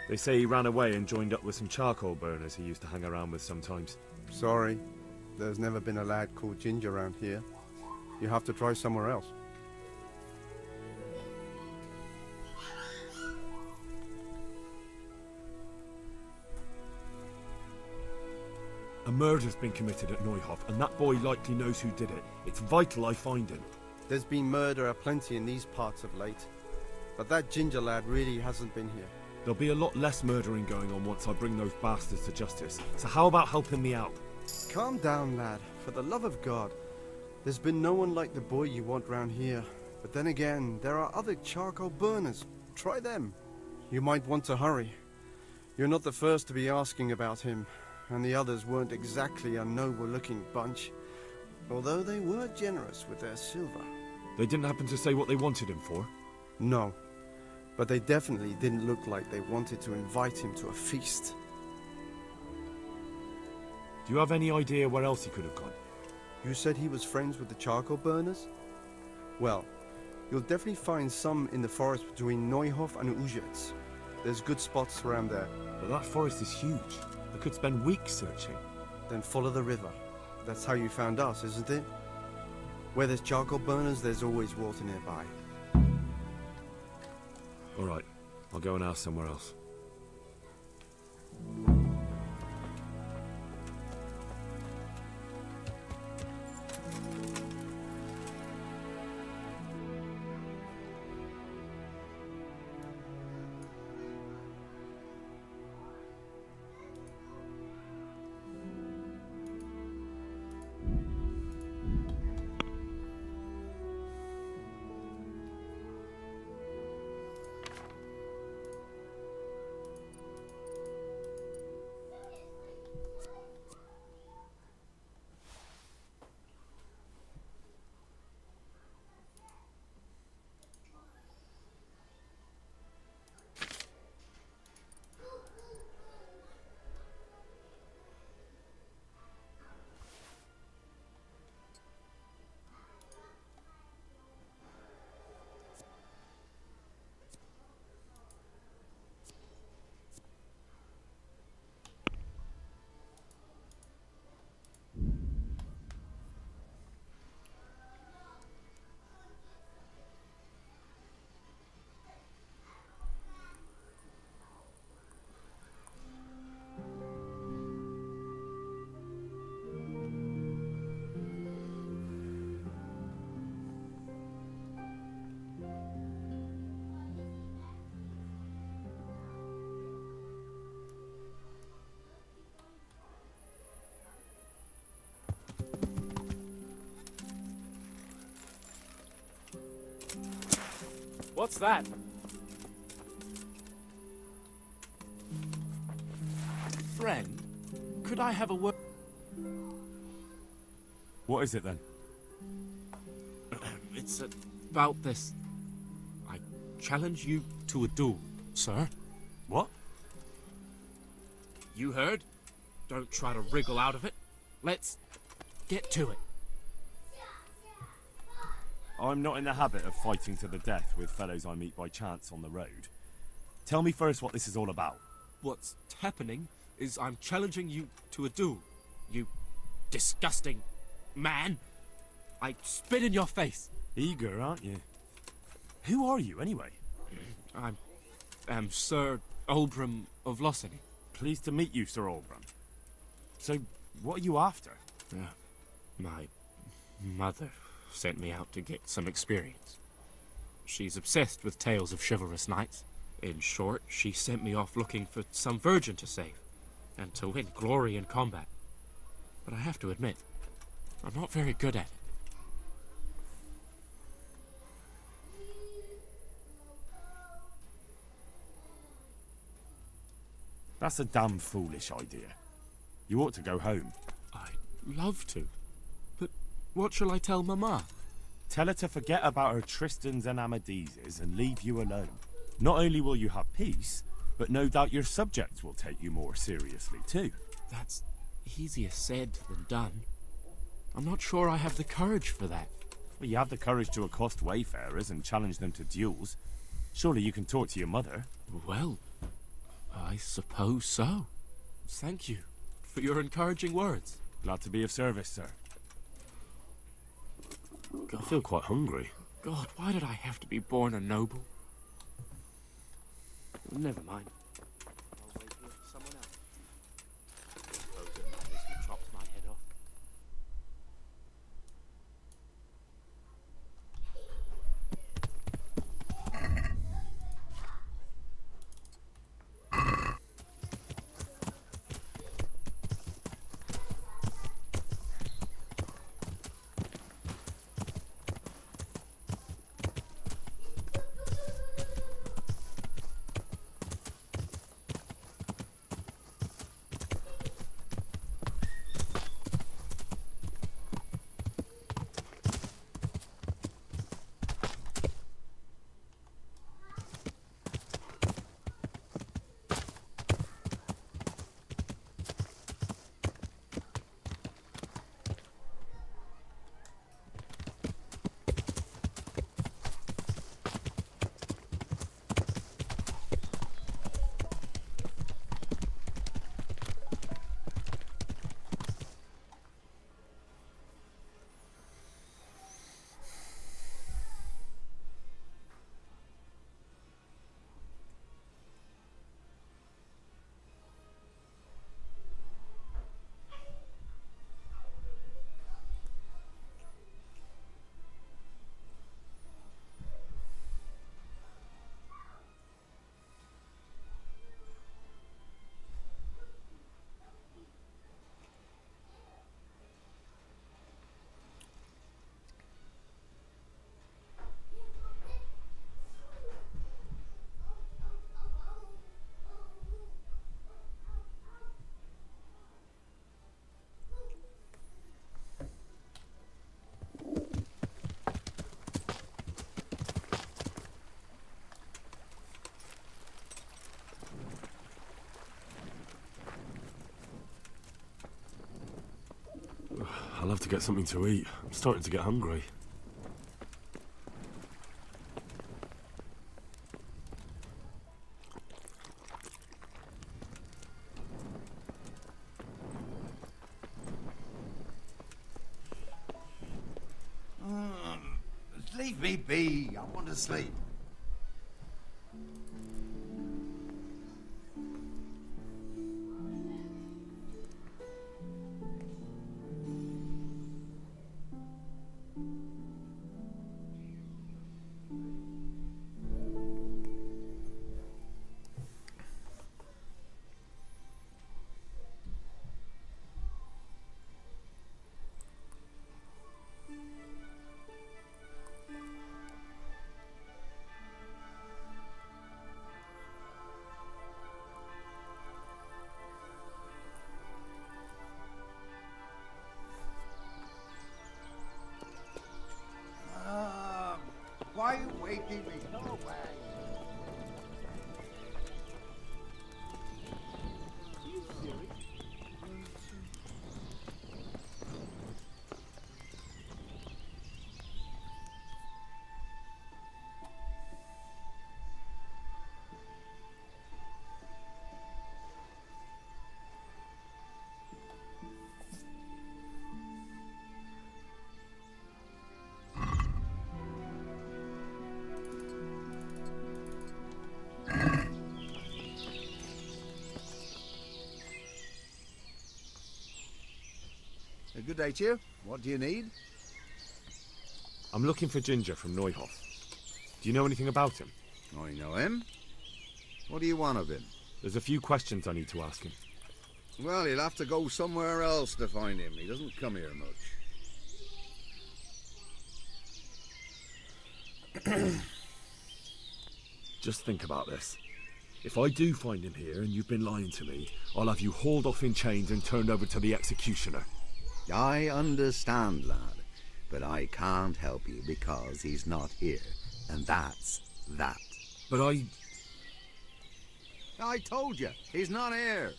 They say he ran away and joined up with some charcoal burners he used to hang around with sometimes. Sorry, there's never been a lad called Ginger around here. You have to try somewhere else. A murder's been committed at Neuhof, and that boy likely knows who did it. It's vital I find him. There's been murder aplenty in these parts of late, but that Ginger lad really hasn't been here. There'll be a lot less murdering going on once I bring those bastards to justice, so how about helping me out? Calm down, lad. For the love of God. There's been no one like the boy you want round here. But then again, there are other charcoal burners. Try them. You might want to hurry. You're not the first to be asking about him, and the others weren't exactly a noble-looking bunch, although they were generous with their silver. They didn't happen to say what they wanted him for? No, but they definitely didn't look like they wanted to invite him to a feast. Do you have any idea where else he could have gone? You said he was friends with the charcoal burners? Well, you'll definitely find some in the forest between Neuhof and Uzhitz. There's good spots around there. But that forest is huge. I could spend weeks searching. Then follow the river. That's how you found us, isn't it? Where there's charcoal burners, there's always water nearby. All right, I'll go and ask somewhere else. What's that? Friend, could I have a word? What is it then? It's about this. I challenge you to a duel, sir. What? You heard? Don't try to wriggle out of it. Let's get to it. I'm not in the habit of fighting to the death with fellows I meet by chance on the road. Tell me first what this is all about. What's happening is I'm challenging you to a duel. You disgusting man. I spit in your face. Eager, aren't you? Who are you, anyway? I am Sir Oldbrum of Lossany. Pleased to meet you, Sir Oldbrum. So, what are you after? My mother sent me out to get some experience. She's obsessed with tales of chivalrous knights. In short, she sent me off looking for some virgin to save, and to win glory in combat. But I have to admit, I'm not very good at it. That's a damn foolish idea. You ought to go home. I'd love to. But what shall I tell Mama? Tell her to forget about her Tristans and Amadises and leave you alone. Not only will you have peace, but no doubt your subjects will take you more seriously too. That's easier said than done. I'm not sure I have the courage for that. Well, you have the courage to accost wayfarers and challenge them to duels. Surely you can talk to your mother. Well, I suppose so. Thank you for your encouraging words. Glad to be of service, sir. God. I feel quite hungry. God, why did I have to be born a noble? Never mind. I'll wait here for someone else. Suppose it matters who chops my head off. I'll have to get something to eat. I'm starting to get hungry. Leave me be. I want to sleep. give me no way. Good day to you. What do you need? I'm looking for Ginger from Neuhoff. Do you know anything about him? I know him. What do you want of him? There's a few questions I need to ask him. Well, you'll have to go somewhere else to find him. He doesn't come here much. Just think about this. If I do find him here and you've been lying to me, I'll have you hauled off in chains and turned over to the executioner. I understand, lad, but I can't help you because he's not here, and that's that. But I told you, he's not here.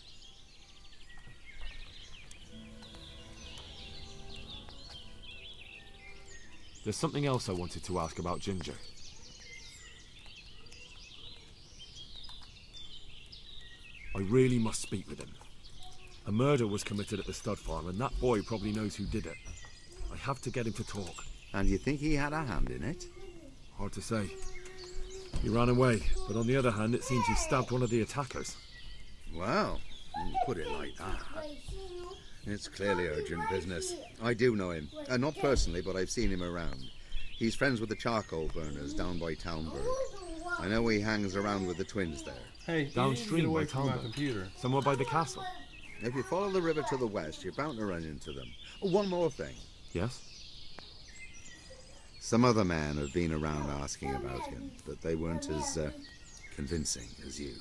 There's something else I wanted to ask about Ginger. I really must speak with him. A murder was committed at the stud farm, and that boy probably knows who did it. I have to get him to talk. And you think he had a hand in it? Hard to say. He ran away, but on the other hand, it seems he stabbed one of the attackers. Well, when you put it like that, it's clearly urgent business. I do know him. Not personally, but I've seen him around. He's friends with the charcoal burners down by Townburg. I know he hangs around with the twins there. Hey, downstream by Townburg, somewhere by the castle. If you follow the river to the west, you're bound to run into them. Oh, one more thing. Yes? Some other men have been around asking about him, but they weren't as convincing as you.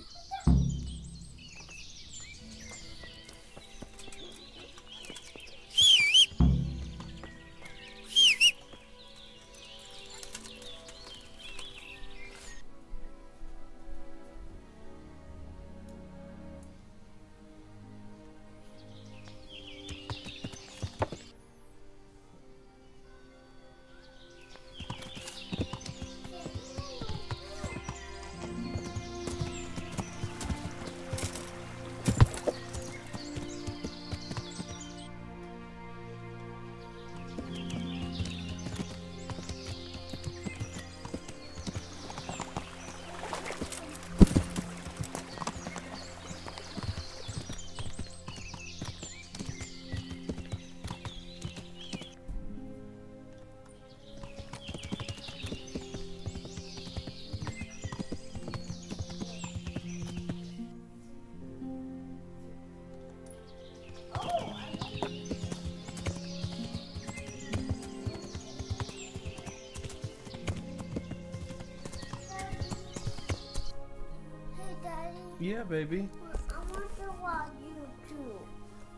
Yeah, baby. I want to watch YouTube.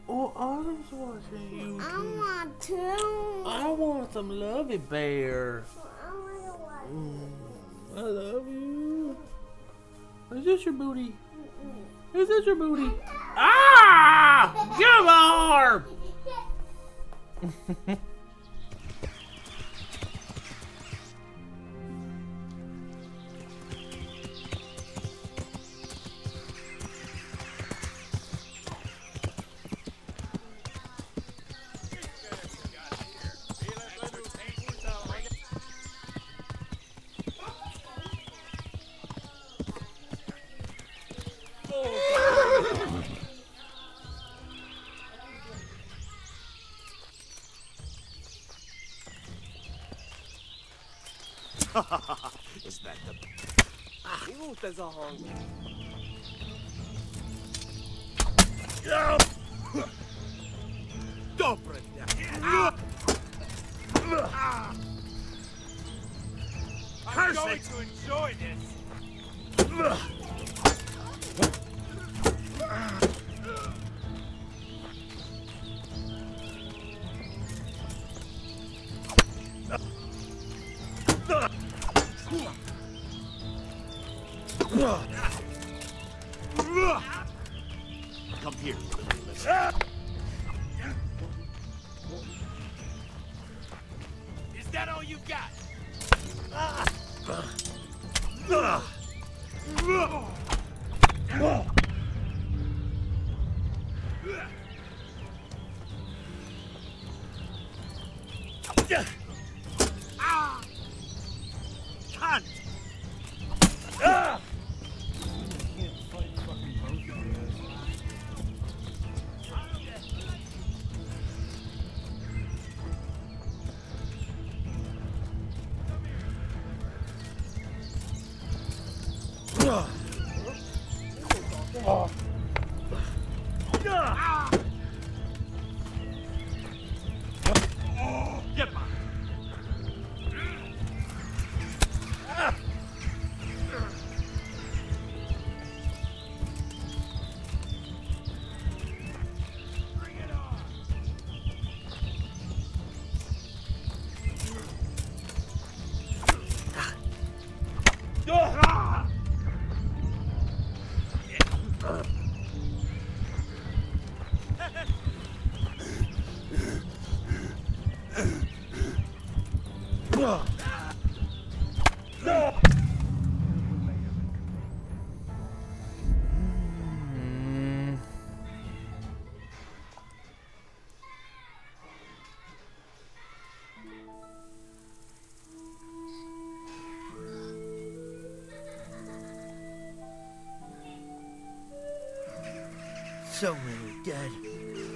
Oh, Autumn's watching you. I want to. I want some lovey bear. I want to watch. I love you. Is this your booty? Is this your booty? Ah! Give her! Is that the... Ach, there's a hunk. Dobre. I'm going to enjoy this. Here. Is that all you got? Cunt! Get back! So many dead.